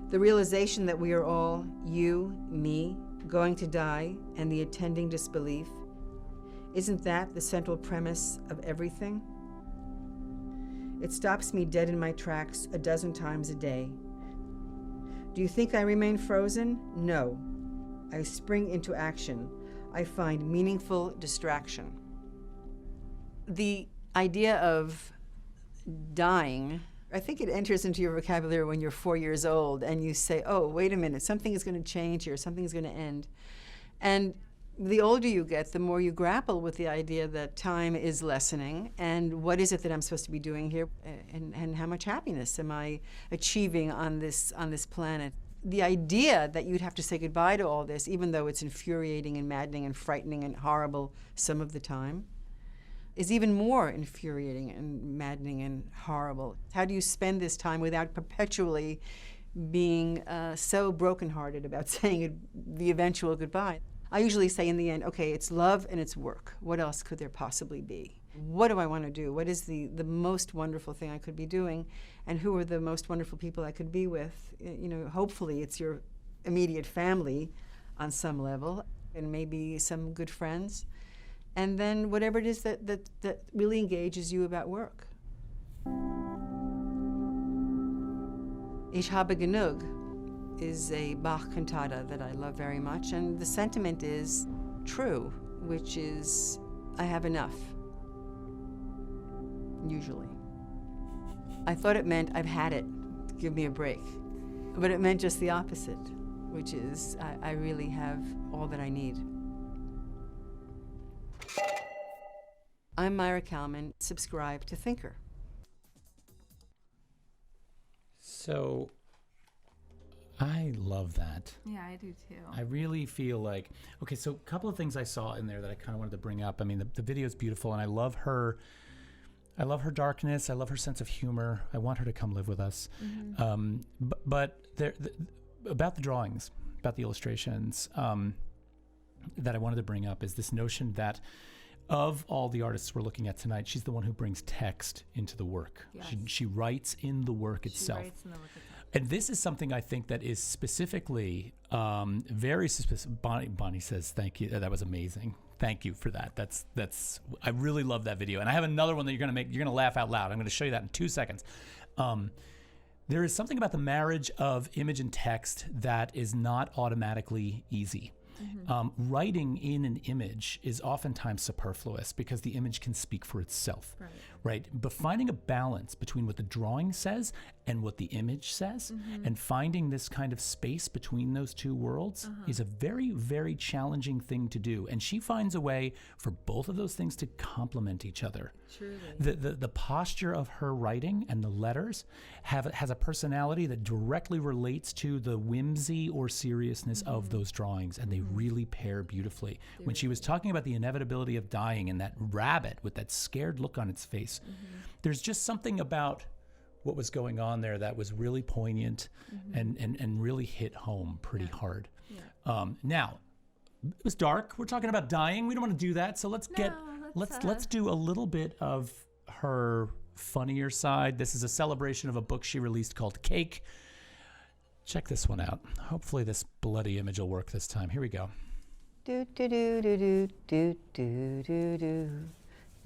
C: The realization that we are all, you, me, going to die, and the attending disbelief, isn't that the central premise of everything? It stops me dead in my tracks a dozen times a day. Do you think I remain frozen? No. I spring into action. I find meaningful distraction. The idea of dying, I think it enters into your vocabulary when you're 4 years old and you say, oh, wait a minute, something is going to change here, something is going to end. And the older you get, the more you grapple with the idea that time is lessening, and what is it that I'm supposed to be doing here, and how much happiness am I achieving on this planet. The idea that you'd have to say goodbye to all this, even though it's infuriating and maddening and frightening and horrible some of the time, is even more infuriating and maddening and horrible. How do you spend this time without perpetually being so brokenhearted about saying the eventual goodbye? I usually say in the end, okay, it's love and it's work. What else could there possibly be? What do I want to do? What is the most wonderful thing I could be doing? And who are the most wonderful people I could be with? You know, hopefully it's your immediate family on some level, and maybe some good friends. And then whatever it is that really engages you about work. Ich habe genug is a Bach cantata that I love very much, and the sentiment is true, which is, I have enough, usually. I thought it meant I've had it, give me a break, but it meant just the opposite, which is I really have all that I need. I'm Maira Kalman. Subscribe to Thinker.
B: So I love that.
A: Yeah, I do too.
B: I really feel like, okay, so a couple of things I saw in there that I kind of wanted to bring up. I mean, the video is beautiful, and I love her darkness. I love her sense of humor. I want her to come live with us. Mm-hmm. But about the drawings, about the illustrations, that I wanted to bring up is this notion that of all the artists we're looking at tonight, she's the one who brings text into the work. Yes. She writes in the work itself. She writes in the work itself. And this is something I think that is specifically very specific. Bonnie says, thank you. That was amazing. Thank you for that. That's. I really love that video. And I have another one that you're going to laugh out loud. I'm going to show you that in 2 seconds. There is something about the marriage of image and text that is not automatically easy. Mm-hmm. Writing in an image is oftentimes superfluous because the image can speak for itself, right? But finding a balance between what the drawing says and what the image says, mm-hmm. and finding this kind of space between those two worlds is a very, very challenging thing to do. And she finds a way for both of those things to complement each other. Truly. The posture of her writing and the letters has a personality that directly relates to the whimsy or seriousness mm-hmm. of those drawings, and they really pair beautifully. When she was talking about the inevitability of dying and that rabbit with that scared look on its face, there's just something about what was going on there that was really poignant and really hit home pretty hard. Yeah. Now, it was dark. We're talking about dying. We don't want to do that. So let's do a little bit of her funnier side. This is a celebration of a book she released called Cake. Check this one out. Hopefully this bloody image will work this time. Here we go.
C: Do do do do do do do do do.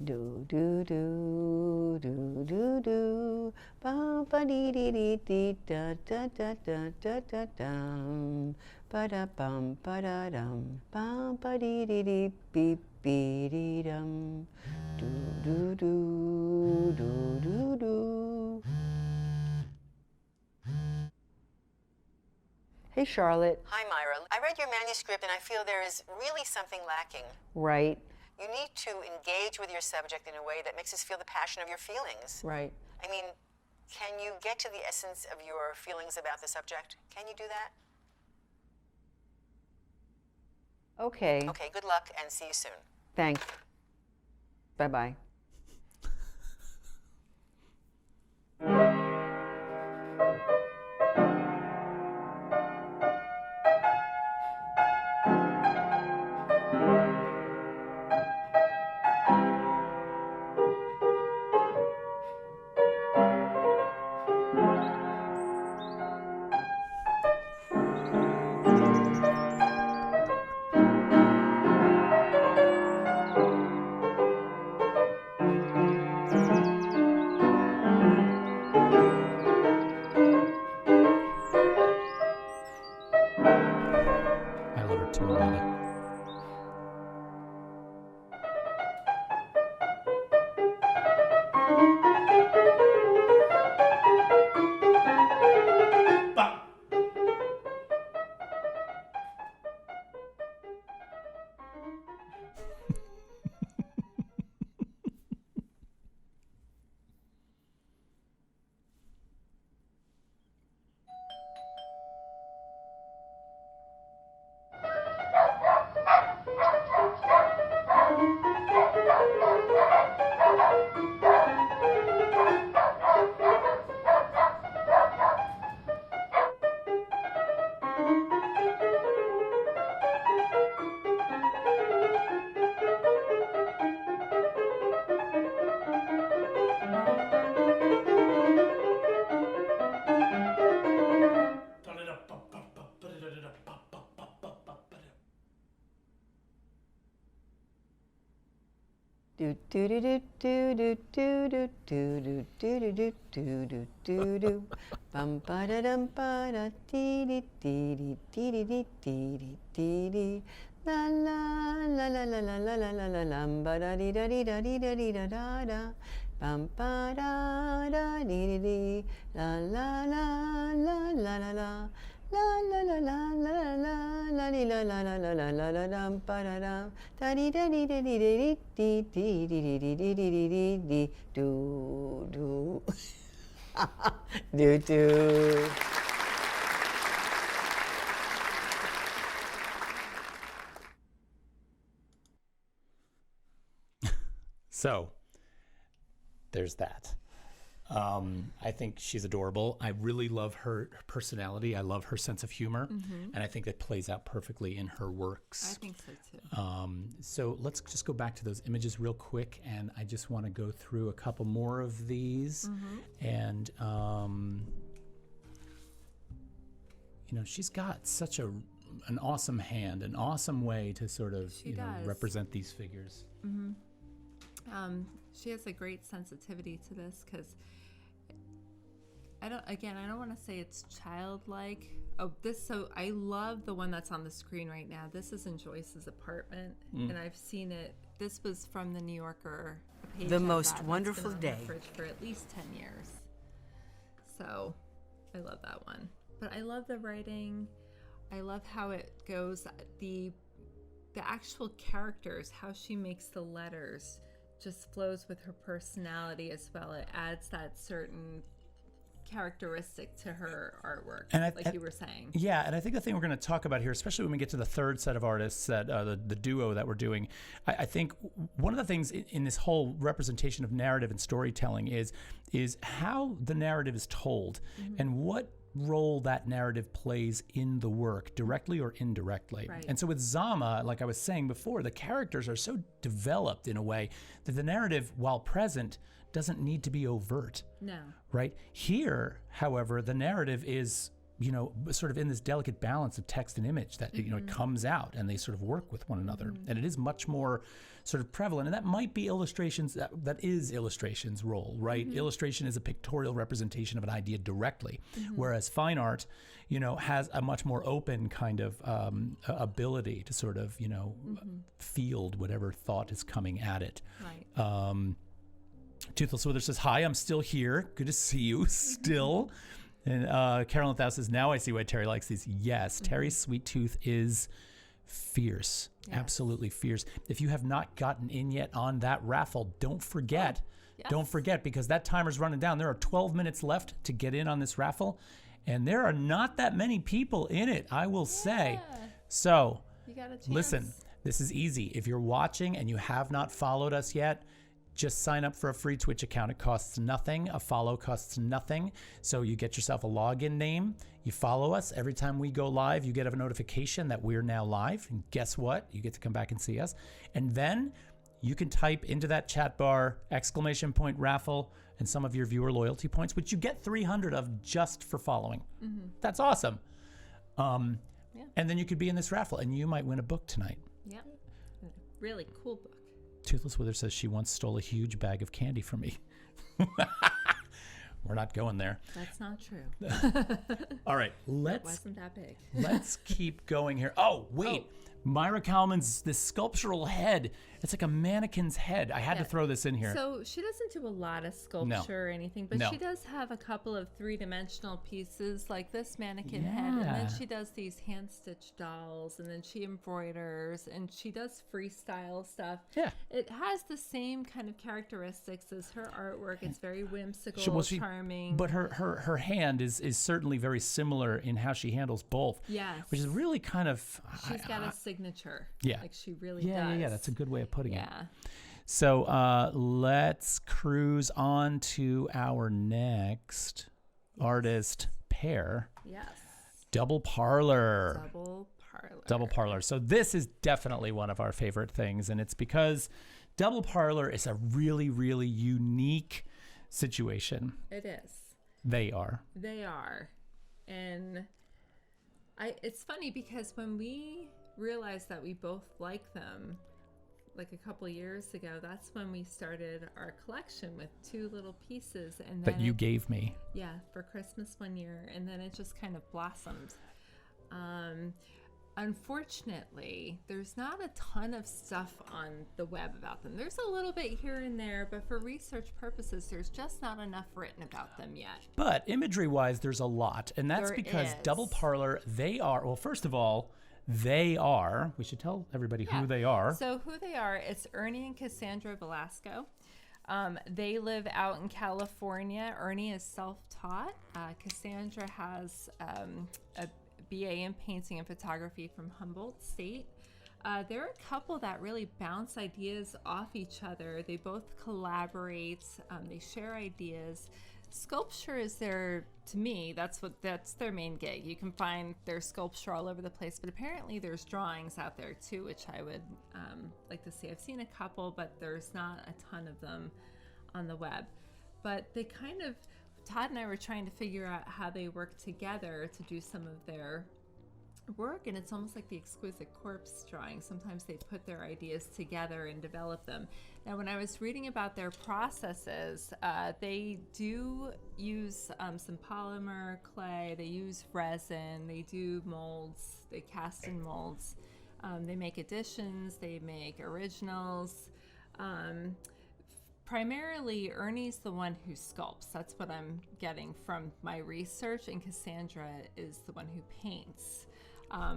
C: Do do do do do do ba ba dee dee dee dee da da da da da da dum ba da bum ba da dum ba ba dee dee dee beep bee dee dum do do do do do do. Hey Charlotte.
E: Hi Myra. I read your manuscript and I feel there is really something lacking.
C: Right. You need to engage with your subject in a way that makes us feel the passion of your feelings.
E: Right.
C: I mean, can you get to the essence of your feelings about the subject? Can you do that?
E: Okay.
C: Okay, good luck and see you soon.
E: Thanks. Bye-bye.
B: I love her too, Amanda.
E: Do do do do do do do do do do do do do do do bum ba da dum ba da dee dee dee dee dee dee dee dee dee la la la la la la la la la la lam ba da dee da dee da dee da dee da da da bum ba da da dee dee dee la la la la la la la la la la la la la la dee la la la la la la la dum ba da dum da dee da dee da dee dee dee dee dee dee dee dee dee dee dee do do do do.
B: So there's that. I think she's adorable. I really love her personality. I love her sense of humor. And I think that plays out perfectly in her works.
A: I think so too.
B: So let's just go back to those images real quick. And I just want to go through a couple more of these. And, you know, she's got such an awesome hand, an awesome way to sort of, represent these figures.
A: She has a great sensitivity to this because I don't want to say it's childlike. So I love the one that's on the screen right now. This is in Joyce's apartment, and I've seen it. This was from the New Yorker.
C: The most wonderful day.
A: On the fridge for at least 10 years. So I love that one. But I love the writing. I love how it goes. The actual characters, how she makes the letters, just flows with her personality as well. It adds that certain characteristic to her artwork, like you were saying.
B: Yeah, and I think the thing we're going to talk about here, especially when we get to the third set of artists, that the duo that we're doing, I think one of the things in this whole representation of narrative and storytelling is how the narrative is told and what role that narrative plays in the work, directly or indirectly.
A: Right.
B: And so with Dzama, like I was saying before, the characters are so developed in a way that the narrative, while present, doesn't need to be overt.
A: No.
B: Right? Here, however, the narrative is, sort of in this delicate balance of text and image that, it comes out and they sort of work with one another. And it is much more sort of prevalent. And that might be illustrations, that is illustration's role, right? Illustration is a pictorial representation of an idea directly, whereas fine art, has a much more open kind of ability to sort of, field whatever thought is coming at it.
A: Right.
B: Toothless Wither says, "Hi, I'm still here. Good to see you still." And Carolyn Thou says, "Now I see why Terry likes these." Yes, Terry's sweet tooth is fierce.
A: Yes.
B: Absolutely fierce. If you have not gotten in yet on that raffle, don't forget.
A: Yes.
B: Don't forget, because that timer's running down. There are 12 minutes left to get in on this raffle, and there are not that many people in it, I will say. So,
A: You got a chance.
B: listen, this is easy. If you're watching and you have not followed us yet, just sign up for a free Twitch account. It costs nothing. A follow costs nothing. So you get yourself a login name. You follow us. Every time we go live, you get a notification that we're now live. And guess what? You get to come back and see us. And then you can type into that chat bar !raffle and some of your viewer loyalty points, which you get 300 of just for following. That's awesome. And then you could be in this raffle, and you might win a book tonight.
A: Yeah. Really cool book.
B: Toothless Wither says she once stole a huge bag of candy from me. We're not going there.
A: That's not true.
B: All right,
A: It wasn't that big.
B: let's keep going here. Oh, wait. Maira Kalman's this sculptural head. It's like a mannequin's head. I had to throw this in here.
A: So she doesn't do a lot of sculpture or anything, but
B: No.
A: she does have a couple of three-dimensional pieces like this mannequin head, and then she does these hand-stitched dolls, and then she embroiders, and she does freestyle stuff.
B: Yeah.
A: It has the same kind of characteristics as her artwork. It's very whimsical, charming.
B: But her hand is certainly very similar in how she handles both.
A: Yes.
B: Which is really kind of...
A: She's got a signature.
B: Yeah.
A: Like she really
B: Yeah,
A: does.
B: that's a good way of putting it.
A: Yeah.
B: So let's cruise on to our next artist pair.
A: Yes.
B: DoubleParlour.
A: DoubleParlour.
B: DoubleParlour. So this is definitely one of our favorite things, and it's because DoubleParlour is a really, really unique situation.
A: It is.
B: They are.
A: They are. And it's funny because when we realized that we both like them, like a couple years ago, that's when we started our collection with two little pieces. And then
B: That you gave me.
A: Yeah, for Christmas one year. And then it just kind of blossomed. Unfortunately, there's not a ton of stuff on the web about them. There's a little bit here and there, but for research purposes, there's just not enough written about them yet.
B: But imagery-wise, there's a lot. And that's
A: There
B: because
A: is.
B: DoubleParlour, they are, well, first of all, they are, we should tell everybody who they are.
A: So who they are, it's Ernie and Cassandra Velasco. They live out in California. Ernie is self-taught. Cassandra has a BA in painting and photography from Humboldt State. They're a couple that really bounce ideas off each other. They both collaborate. They share ideas. Sculpture is their, to me, that's their main gig. You can find their sculpture all over the place, but apparently there's drawings out there too, which I would like to see. I've seen a couple, but there's not a ton of them on the web. But they kind of, Todd and I were trying to figure out how they work together to do some of their work, and it's almost like the exquisite corpse drawing. Sometimes they put their ideas together and develop them. Now, when I was reading about their processes, they do use some polymer clay, they use resin, they do molds, they cast in molds, they make additions, they make originals. Primarily, Ernie's the one who sculpts. That's what I'm getting from my research, and Cassandra is the one who paints.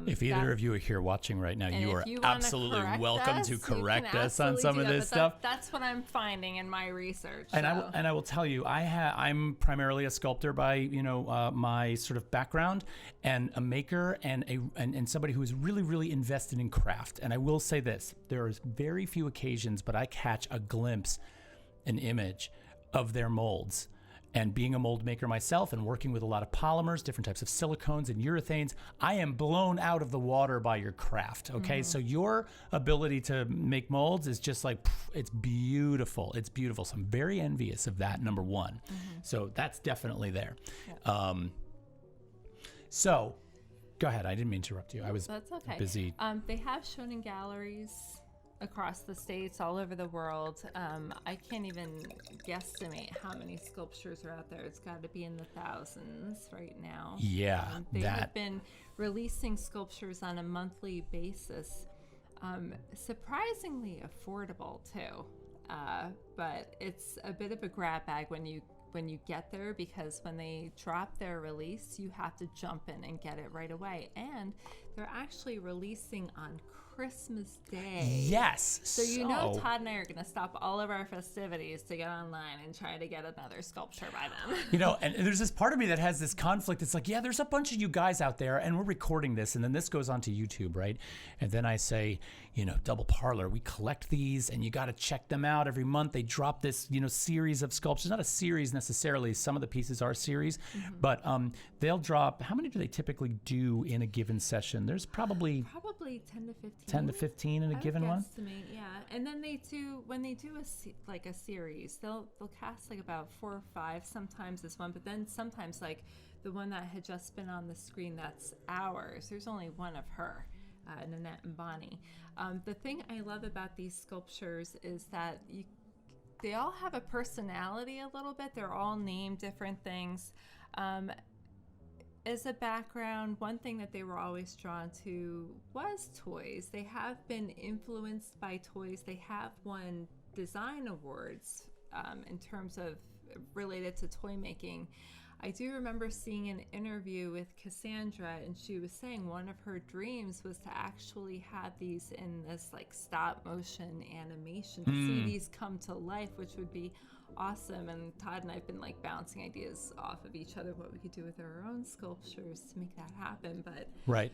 B: If either of you are here watching right now, you are absolutely welcome to correct us on some of this stuff.
A: That's what I'm finding in my research.
B: And I will tell you, I'm primarily a sculptor by my sort of background, and a maker, and somebody who is really, really invested in craft. And I will say this: there is very few occasions, but I catch a glimpse, an image of their molds. And being a mold maker myself and working with a lot of polymers, different types of silicones and urethanes, I am blown out of the water by your craft, okay? So your ability to make molds is just like, it's beautiful. It's beautiful. So I'm very envious of that, number one. So that's definitely there.
A: Yeah.
B: So go ahead. I didn't mean to interrupt you. I was busy.
A: They have shown in galleries across the states, all over the world. I can't even guesstimate how many sculptures are out there. It's got to be in the thousands right now.
B: Yeah,
A: they have been releasing sculptures on a monthly basis. Surprisingly affordable too, but it's a bit of a grab bag when you get there, because when they drop their release, you have to jump in and get it right away. And they're actually releasing on Christmas Day.
B: Yes.
A: So you know Todd and I are going to stop all of our festivities to get online and try to get another sculpture by them.
B: You know, and there's this part of me that has this conflict. It's like, yeah, there's a bunch of you guys out there, and we're recording this, and then this goes onto YouTube, right? And then I say, you know, DoubleParlour, we collect these, and you got to check them out every month. They drop this, you know, series of sculptures. Not a series necessarily. Some of the pieces are series, but they'll drop. How many do they typically do in a given session? There's probably
A: 10 to 15.
B: 10 to 15 in a given one.
A: Yeah, and then they do when they do a series, they'll cast like about 4 or 5 sometimes this one, but then sometimes like the one that had just been on the screen, that's ours. There's only one of her, Nanette and Bonnie. The thing I love about these sculptures is that they all have a personality a little bit. They're all named different things. As a background, one thing that they were always drawn to was toys. They have been influenced by toys. They have won design awards in terms of related to toy making. I do remember seeing an interview with Cassandra, and she was saying one of her dreams was to actually have these in this like stop motion animation, to see these come to life, which would be awesome. And Todd and I have been like bouncing ideas off of each other what we could do with our own sculptures to make that happen. But
B: right,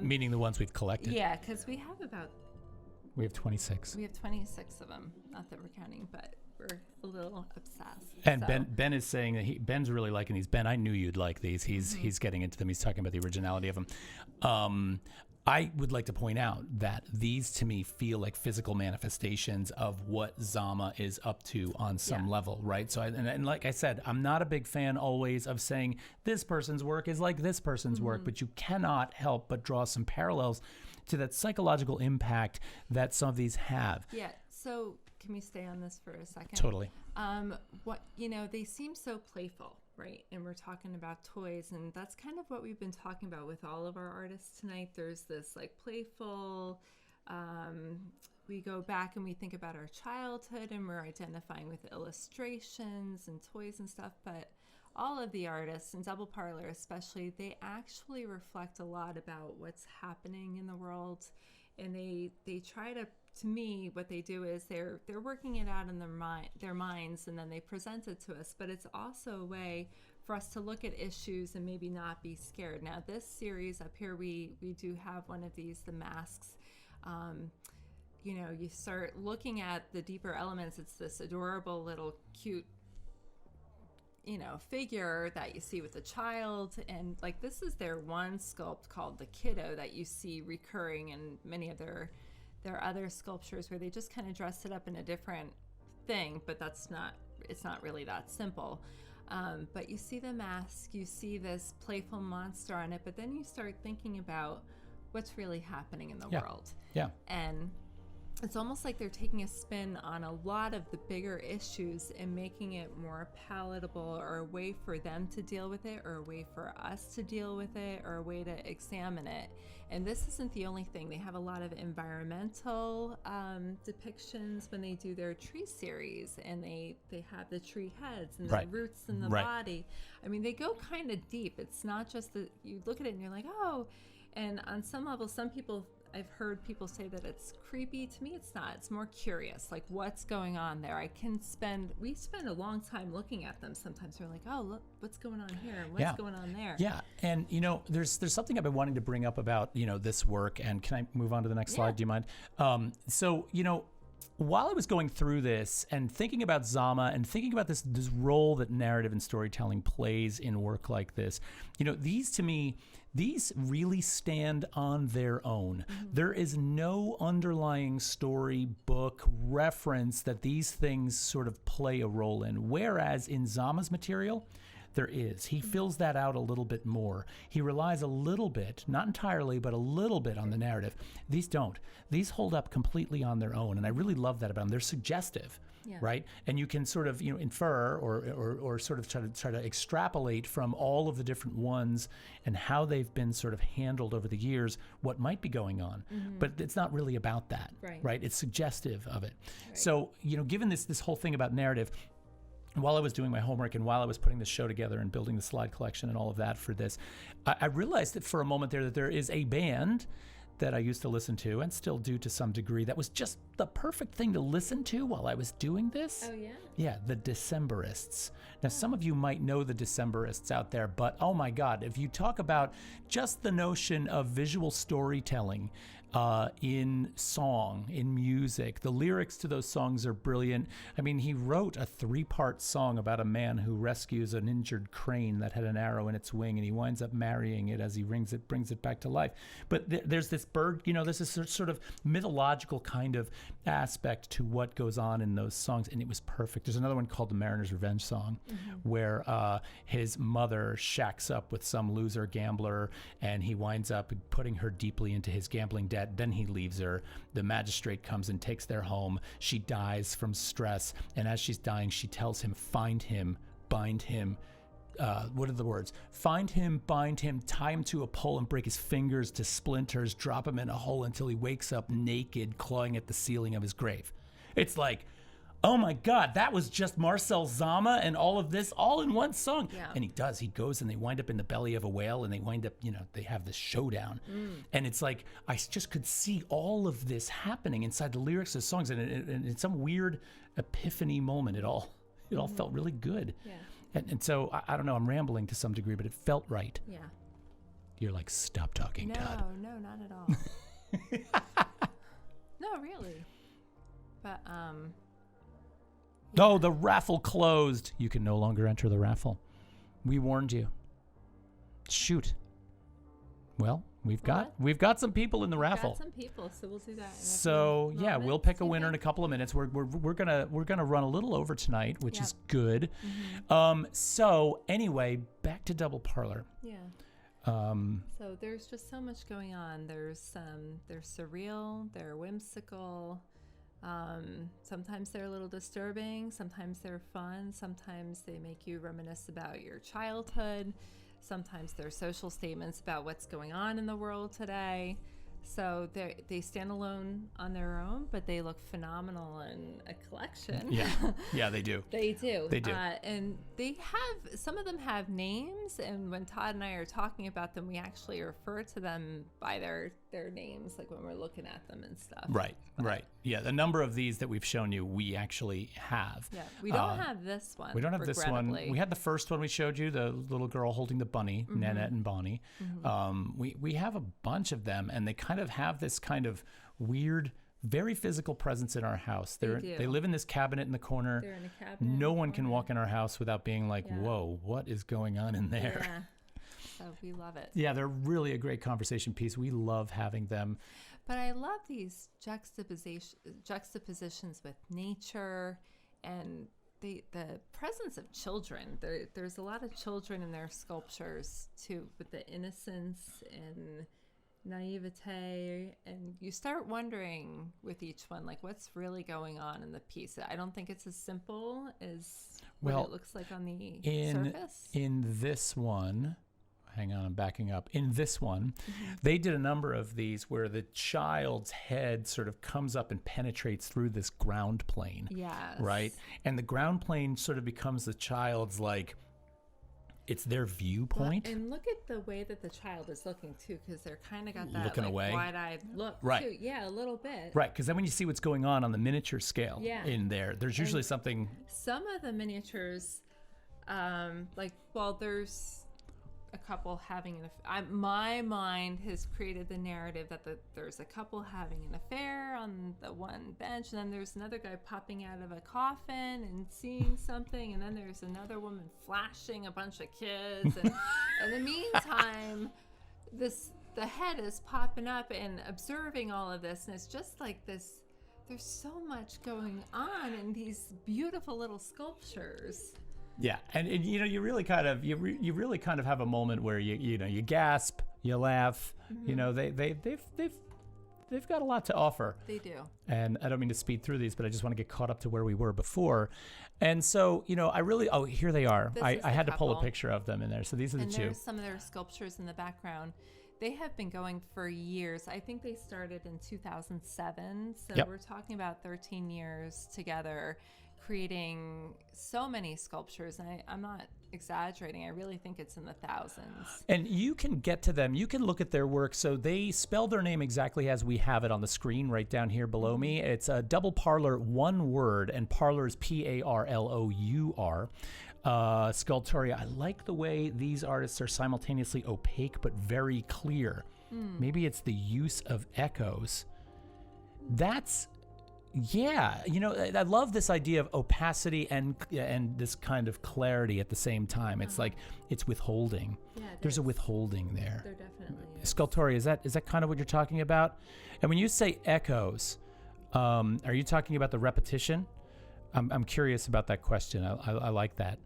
B: meaning the ones we've collected.
A: Yeah, because we have
B: 26.
A: We have 26 of them. Not that we're counting, but we're a little obsessed.
B: And so. Ben is saying that Ben's really liking these. Ben, I knew you'd like these. He's getting into them. He's talking about the originality of them. I would like to point out that these to me feel like physical manifestations of what Dzama is up to on some level, right? So, and like I said, I'm not a big fan always of saying this person's work is like this person's work, but you cannot help but draw some parallels to that psychological impact that some of these have.
A: Yeah. So can we stay on this for a second?
B: Totally.
A: They seem so playful, right? And we're talking about toys, and that's kind of what we've been talking about with all of our artists tonight. There's this like playful, we go back and we think about our childhood and we're identifying with illustrations and toys and stuff, but all of the artists, and DoubleParlour especially, they actually reflect a lot about what's happening in the world, and they try to me, what they do is they're working it out in their minds, and then they present it to us. But it's also a way for us to look at issues and maybe not be scared. Now, this series up here, we do have one of these, the masks. You start looking at the deeper elements. It's this adorable little cute figure that you see with the child, and like this is their one sculpt called the kiddo that you see recurring in many of their other sculptures, where they just kind of dress it up in a different thing, but it's not really that simple. But you see the mask, you see this playful monster on it, but then you start thinking about what's really happening in the world.
B: Yeah.
A: And it's almost like they're taking a spin on a lot of the bigger issues and making it more palatable, or a way for them to deal with it, or a way for us to deal with it, or a way to examine it. And this isn't the only thing. They have a lot of environmental depictions when they do their tree series, and they have the tree heads and the roots in the body. I mean, they go kind of deep. It's not just that you look at it and you're like, oh. And on some level, I've heard people say that it's creepy. To me, it's not. It's more curious, like what's going on there. We spend a long time looking at them. Sometimes we're like, oh, look, what's going on here and what's going on there.
B: Yeah, and there's something I've been wanting to bring up about this work. And can I move on to the next slide? Do you mind? While I was going through this and thinking about Dzama and thinking about this role that narrative and storytelling plays in work like this, these to me, these really stand on their own. Mm-hmm. There is no underlying story, book, reference that these things sort of play a role in. Whereas in Dzama's material, there is. He fills that out a little bit more. He relies a little bit, not entirely, but a little bit on the narrative. These don't. These hold up completely on their own, and I really love that about them. They're suggestive, right? And you can sort of infer or sort of try to extrapolate from all of the different ones and how they've been sort of handled over the years what might be going on. Mm-hmm. But it's not really about that, right? It's suggestive of it. Right. So given this whole thing about narrative, while I was doing my homework and while I was putting the show together and building the slide collection and all of that for this, I realized that for a moment there that there is a band that I used to listen to and still do to some degree that was just the perfect thing to listen to while I was doing this.
A: Oh, yeah?
B: Yeah, the Decemberists. Now, some of you might know the Decemberists out there, but oh my God, if you talk about just the notion of visual storytelling in song, in music, the lyrics to those songs are brilliant. I mean, he wrote a 3-part song about a man who rescues an injured crane that had an arrow in its wing, and he winds up marrying it as he brings it back to life. But there's this bird, there's this sort of mythological kind of aspect to what goes on in those songs, and it was perfect. There's another one called the Mariner's Revenge Song, where his mother shacks up with some loser gambler, and he winds up putting her deeply into his gambling debt. Then he leaves her. The magistrate comes and takes their home. She dies from stress, and as she's dying, she tells him, find him, bind him. What are the words? Find him, bind him, tie him to a pole and break his fingers to splinters, drop him in a hole until he wakes up naked, clawing at the ceiling of his grave. It's like, oh my God, that was just Marcel Dzama and all of this all in one song.
A: Yeah.
B: And he goes and they wind up in the belly of a whale and they wind up, they have this showdown. And it's like, I just could see all of this happening inside the lyrics of songs. And in some weird epiphany moment, it all felt really good.
A: Yeah.
B: And so, I don't know, I'm rambling to some degree, but it felt right.
A: Yeah.
B: You're like, stop talking, Todd.
A: No, not at all. No, really. But,
B: No, the raffle closed. You can no longer enter the raffle. We warned you. Shoot. Well, we've got some people in the raffle.
A: Got some people, so we'll do that.
B: So yeah, we'll pick a winner in a couple of minutes. We're gonna run a little over tonight, which is good. So anyway, back to DoubleParlour.
A: Yeah. So there's just so much going on. They're surreal. They're whimsical. Sometimes they're a little disturbing. Sometimes they're fun. Sometimes they make you reminisce about your childhood. Sometimes they're social statements about what's going on in the world today. So they stand alone on their own, but they look phenomenal in a collection.
B: Yeah, they do.
A: They do.
B: They do.
A: And some of them have names, and when Todd and I are talking about them, we actually refer to them by their names, like when we're looking at them and stuff.
B: Right. Yeah, the number of these that we've shown you, we actually have.
A: Yeah, we don't have this one.
B: We don't have this one. We had the first one we showed you, the little girl holding the bunny, Nanette and Bonnie. We have a bunch of them, and they kind of have this kind of weird, very physical presence in our house. They live in this cabinet in the corner.
A: They're in a cabinet.
B: No one can walk in our house without being like, whoa, what is going on in there?
A: Yeah. So we love it.
B: Yeah, they're really a great conversation piece. We love having them.
A: But I love these juxtapositions with nature and the presence of children. There's a lot of children in their sculptures too, with the innocence and naivete, and you start wondering with each one, like, what's really going on in the piece. I don't think it's as simple as what it looks like on the surface. In
B: this one, hang on, I'm backing up. In this one, they did a number of these where the child's head sort of comes up and penetrates through this ground plane.
A: Yes.
B: Right? And the ground plane sort of becomes the child's, like, it's their viewpoint.
A: Well, and look at the way that the child is looking too, because they're kind of got that
B: looking away,
A: wide-eyed look
B: right.
A: too. Yeah, a little bit.
B: Right, because then when you see what's going on the miniature scale in there's usually something. Some
A: of the miniatures, there's a couple having my mind has created the narrative that there's a couple having an affair on the one bench, and then there's another guy popping out of a coffin and seeing something, and then there's another woman flashing a bunch of kids, and in the meantime the head is popping up and observing all of this, and it's just like this. There's so much going on in these beautiful little sculptures.
B: Yeah, and you really kind of have a moment where you gasp, you laugh. They've got a lot to offer.
A: They do. And
B: I don't mean to speed through these, but I just want to get caught up to where we were before. And so here they are. I had to pull a picture of them in there. So these are the two. And
A: there's some of their sculptures in the background. They have been going for years. I think they started in 2007. So we're talking about 13 years together. creating so many sculptures, and I'm not exaggerating. I really think it's in the thousands.
B: And you can get to them. You can look at their work. So they spell their name exactly as we have it on the screen right down here below me. It's a DoubleParlour, one word, and parlor is Parlour. Sculptoria. I like the way these artists are simultaneously opaque but very clear. Maybe it's the use of echoes. That's, yeah, you know, I love this idea of opacity and this kind of clarity at the same time. It's like it's withholding.
A: Yeah,
B: there's a withholding there.
A: There definitely is.
B: Sculptoria, is that kind of what you're talking about? And when you say echoes, are you talking about the repetition? I'm curious about that question. I like that.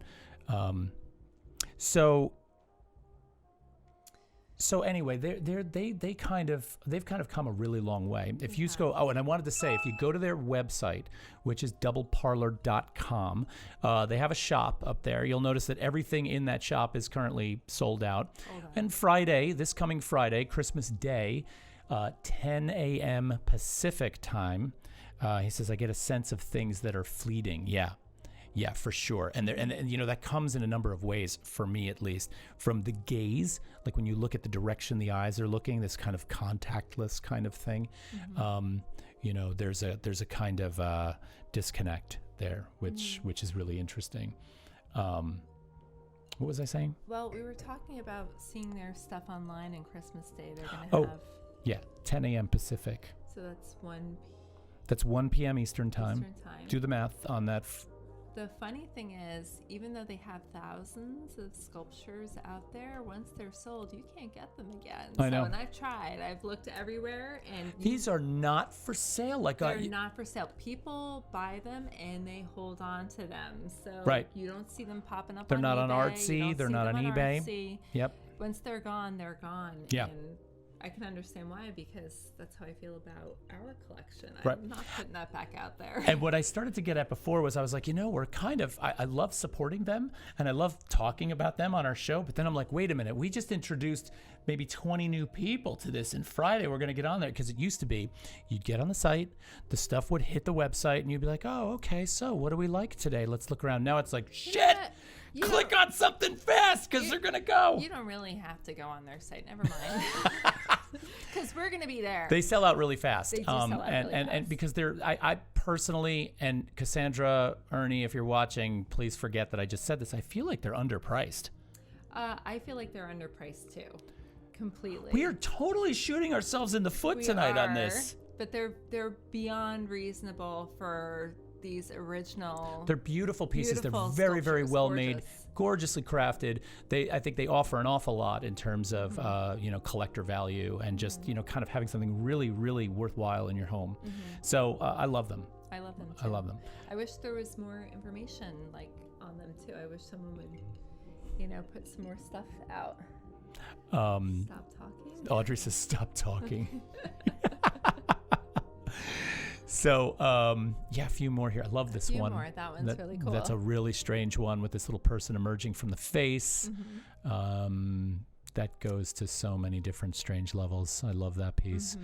B: So anyway, they've kind of come a really long way. If you go, and I wanted to say, if you go to their website, which is doubleparlour.com, they have a shop up there. You'll notice that everything in that shop is currently sold out. And Friday, this coming Friday, Christmas Day, 10 a.m. Pacific time, he says, I get a sense of things that are fleeting. Yeah, for sure. And you know, that comes in a number of ways, for me at least. From the gaze, like when you look at the direction the eyes are looking, this kind of contactless kind of thing. You know, there's a kind of disconnect there, which is really interesting. What was I saying?
A: Well, we were talking about seeing their stuff online on Christmas Day. They're going to have...
B: Yeah, 10 a.m. Pacific.
A: So that's 1
B: That's 1 p.m. Eastern time. Do the math on that.
A: The funny thing is, even though they have thousands of sculptures out there, once they're sold, you can't get them again.
B: I know.
A: And I've tried. I've looked everywhere, and
B: these are not for sale.
A: They're not for sale. People buy them and they hold on to them. So you don't see them popping up.
B: They're
A: on
B: not
A: eBay.
B: on Artsy. They're not on eBay.
A: Artsy.
B: Yep.
A: Once they're gone, they're gone.
B: Yeah.
A: And I can understand why, because that's how I feel about our collection.
B: Right.
A: I'm not putting that back out there.
B: And what I started to get at before was I was like, you know, we're kind of, I love supporting them and I love talking about them on our show. But then I'm like, wait a minute, we just introduced maybe 20 new people to this. And Friday we're going to get on there, because it used to be you'd get on the site, the stuff would hit the website, and you'd be like, oh, okay, so what do we like today? Let's look around. Now it's like, shit. Click on something fast, because they're going to go.
A: You don't really have to go on their site. Never mind. Because we're going to be there.
B: They sell out really fast.
A: They do sell out really fast.
B: And because I personally, and Cassandra, Ernie, if you're watching, please forget that I just said this. I feel like they're underpriced.
A: I feel like they're underpriced too. Completely.
B: We are totally shooting ourselves in the foot tonight on this.
A: But they're beyond reasonable for these original.
B: They're beautiful pieces. They're very, very well made, gorgeously crafted. I think they offer an awful lot in terms of collector value and just kind of having something really, really worthwhile in your home. So I love them.
A: I love them too.
B: I love them.
A: I wish there was more information on them too. I wish someone would put some more stuff out. Stop talking.
B: Audrey says stop talking. So, a few more here. I love this one.
A: More. That one's really cool.
B: That's a really strange one with this little person emerging from the face. That goes to so many different strange levels. I love that piece.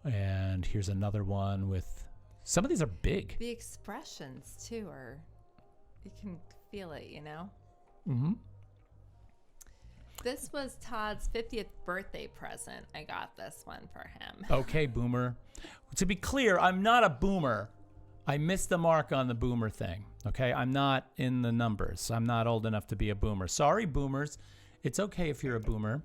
B: And here's another one with, some of these are big.
A: The expressions, too, you can feel it, This was Todd's 50th birthday present. I got this one for him.
B: Okay, boomer. To be clear, I'm not a boomer. I missed the mark on the boomer thing. Okay, I'm not in the numbers. I'm not old enough to be a boomer. Sorry, boomers. It's okay if you're a boomer.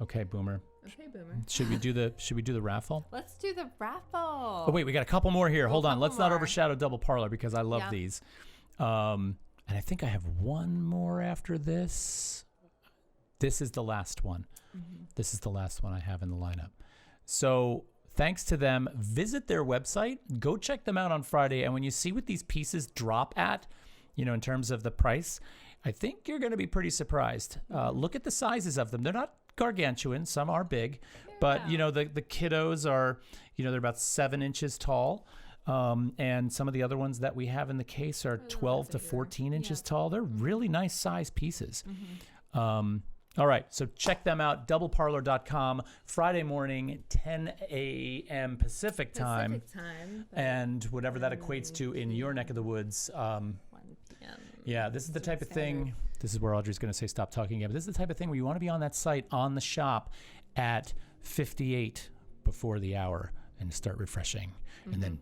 B: Okay, boomer.
A: Okay, boomer.
B: Should we do the raffle?
A: Let's do the raffle.
B: Oh wait, we got a couple more here. Hold on. Let's not overshadow DoubleParlour, because I love these. And I think I have one more after this. This is the last one. This is the last one I have in the lineup. So thanks to them. Visit their website. Go check them out on Friday. And when you see what these pieces drop at, in terms of the price, I think you're going to be pretty surprised. Look at the sizes of them. They're not gargantuan. Some are big. But, the kiddos are, they're about 7 inches tall. And some of the other ones that we have in the case are 12 to 14 inches tall. They're really nice size pieces. All right, so check them out, doubleparlour.com, Friday morning, 10 a.m. Pacific time. And whatever that equates to in your neck of the woods.
A: 1 p.m.
B: Yeah, this is the type of thing, this is where Audrey's going to say stop talking again, but this is the type of thing where you want to be on that site, on the shop, at 58 before the hour and start refreshing. And then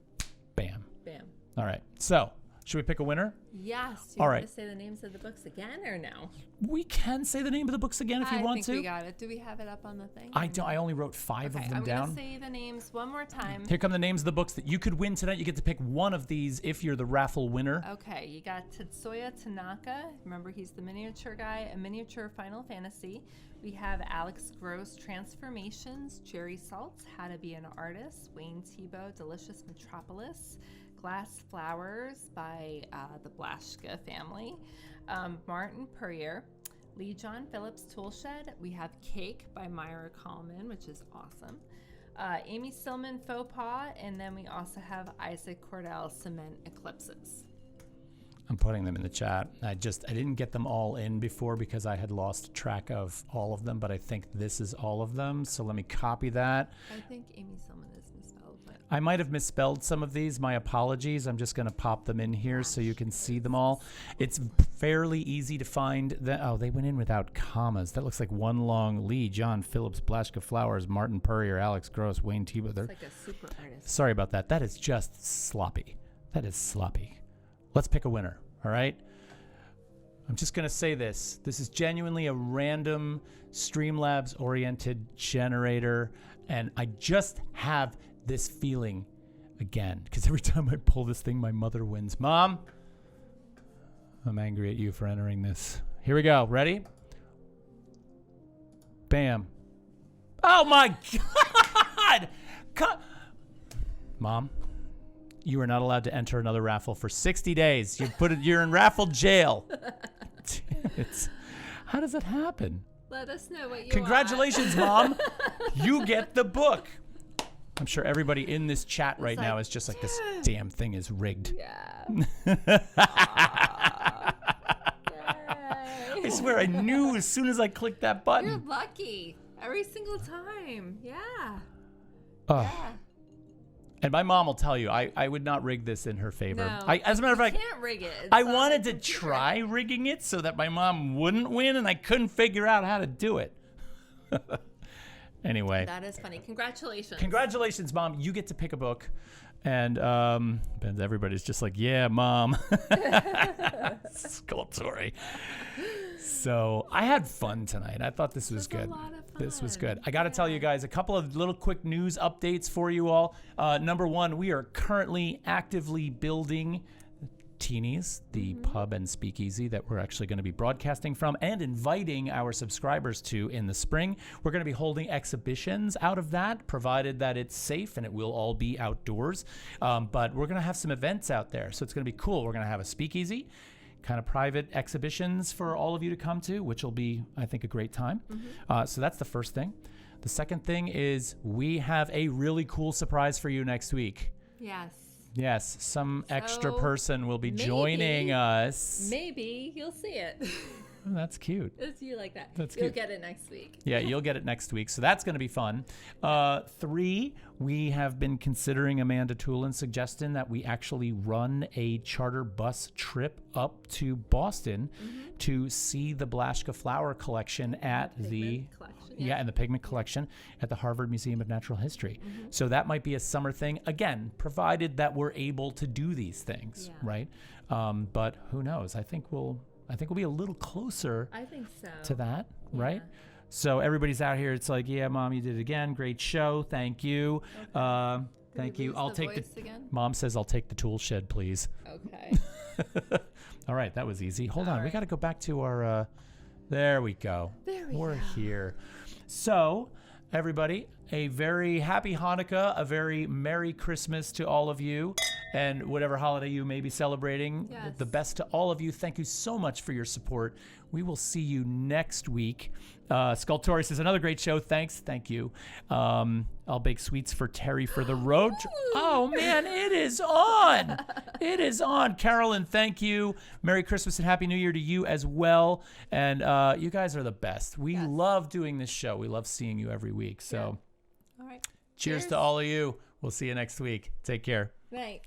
B: bam.
A: Bam.
B: All right, so should we pick a winner?
A: Yes. Do you want to say the names of the books again or no?
B: We can say the name of the books again if you want to.
A: I think we got it. Do we have it up on the thing?
B: I don't. I only wrote 5 of them down.
A: I'm going to say the names one more time.
B: Here come the names of the books that you could win tonight. You get to pick one of these if you're the raffle winner.
A: Okay. You got Tetsuya Tanaka. Remember, he's the miniature guy, a miniature Final Fantasy. We have Alex Gross, Transformations, Jerry Saltz, How to Be an Artist, Wayne Thiebaud, Delicious Metropolis, Glass Flowers by the Blashka family, Martin Puryear, Lee John Phillips Toolshed. We have Cake by Maira Kalman, which is awesome. Amy Silman Faux Pas, and then we also have Isaac Cordell Cement Eclipses.
B: I'm putting them in the chat. I didn't get them all in before because I had lost track of all of them, but I think this is all of them. So let me copy that.
A: I think Amy Silman is misspelled. But
B: I might have misspelled some of these. My apologies. I'm just going to pop them in here so you can see them all. It's fairly easy to find. They went in without commas. That looks like one long Lee, John Phillips, Blashka Flowers, Martin Puryear, Alex Gross, Wayne Thiebaud.
A: It's like a super artist.
B: Sorry about that. That is just sloppy. That is sloppy. Let's pick a winner, all right? I'm just going to say this. This is genuinely a random Streamlabs-oriented generator, and I just have this feeling again, because every time I pull this thing, my mother wins. Mom, I'm angry at you for entering this. Here we go. Ready? Bam. Oh, my God! Mom? You are not allowed to enter another raffle for 60 days. You're in raffle jail. How does that happen?
A: Let us know what you
B: Congratulations, Mom. You get the book. I'm sure everybody in this chat right now is just like, this damn thing is rigged.
A: Yeah.
B: I swear I knew as soon as I clicked that button.
A: You're lucky. Every single time. Yeah.
B: Oh.
A: Yeah.
B: And my mom will tell you, I would not rig this in her favor.
A: No,
B: As a matter of fact,
A: you can't rig it.
B: I wanted to try rigging it so that my mom wouldn't win, and I couldn't figure out how to do it. Anyway.
A: That is funny. Congratulations.
B: Congratulations, Mom. You get to pick a book. And everybody's just like, yeah, Mom. Sculptory. So I had fun tonight. I thought this was good.
A: A lot of fun.
B: This was good. I got to tell you guys a couple of little quick news updates for you all. Number one, we are currently actively building Teenies, the pub and speakeasy that we're actually going to be broadcasting from and inviting our subscribers to in the spring. We're going to be holding exhibitions out of that, provided that it's safe and it will all be outdoors. But we're going to have some events out there, so it's going to be cool. We're going to have a speakeasy, kind of private exhibitions for all of you to come to, which will be, I think, a great time. So that's the first thing. The second thing is we have a really cool surprise for you next week. Yes, some extra person will be joining us.
A: Maybe you'll see it.
B: Oh, that's cute.
A: It's you like that.
B: That's
A: You'll
B: cute.
A: get it next week.
B: Yeah, you'll get it next week. So that's going to be fun. 3, we have been considering Amanda Toolin's suggestion that we actually run a charter bus trip up to Boston to see the Blashka Flower Collection at the and the Pigment Collection at the Harvard Museum of Natural History. So that might be a summer thing, again, provided that we're able to do these things, right? But who knows? I think we'll be a little closer to that, right? So everybody's out here. It's like, yeah, Mom, you did it again. Great show. Thank you. Thank you. I'll take the again? Mom says I'll take the tool shed, please.
A: Okay.
B: All right, that was easy. Hold on. We got to go back to our there we go.
A: We're
B: here. So, everybody, a very happy Hanukkah, a very Merry Christmas to all of you, and whatever holiday you may be celebrating.
A: Yes.
B: The best to all of you. Thank you so much for your support. We will see you next week. Sculptorius is another great show. Thanks. Thank you. I'll bake sweets for Terry for the road. Oh, man, it is on. It is on. Carolyn, thank you. Merry Christmas and Happy New Year to you as well. And you guys are the best. We love doing this show. We love seeing you every week. So,
A: All right.
B: cheers to all of you. We'll see you next week. Take care.
A: Night.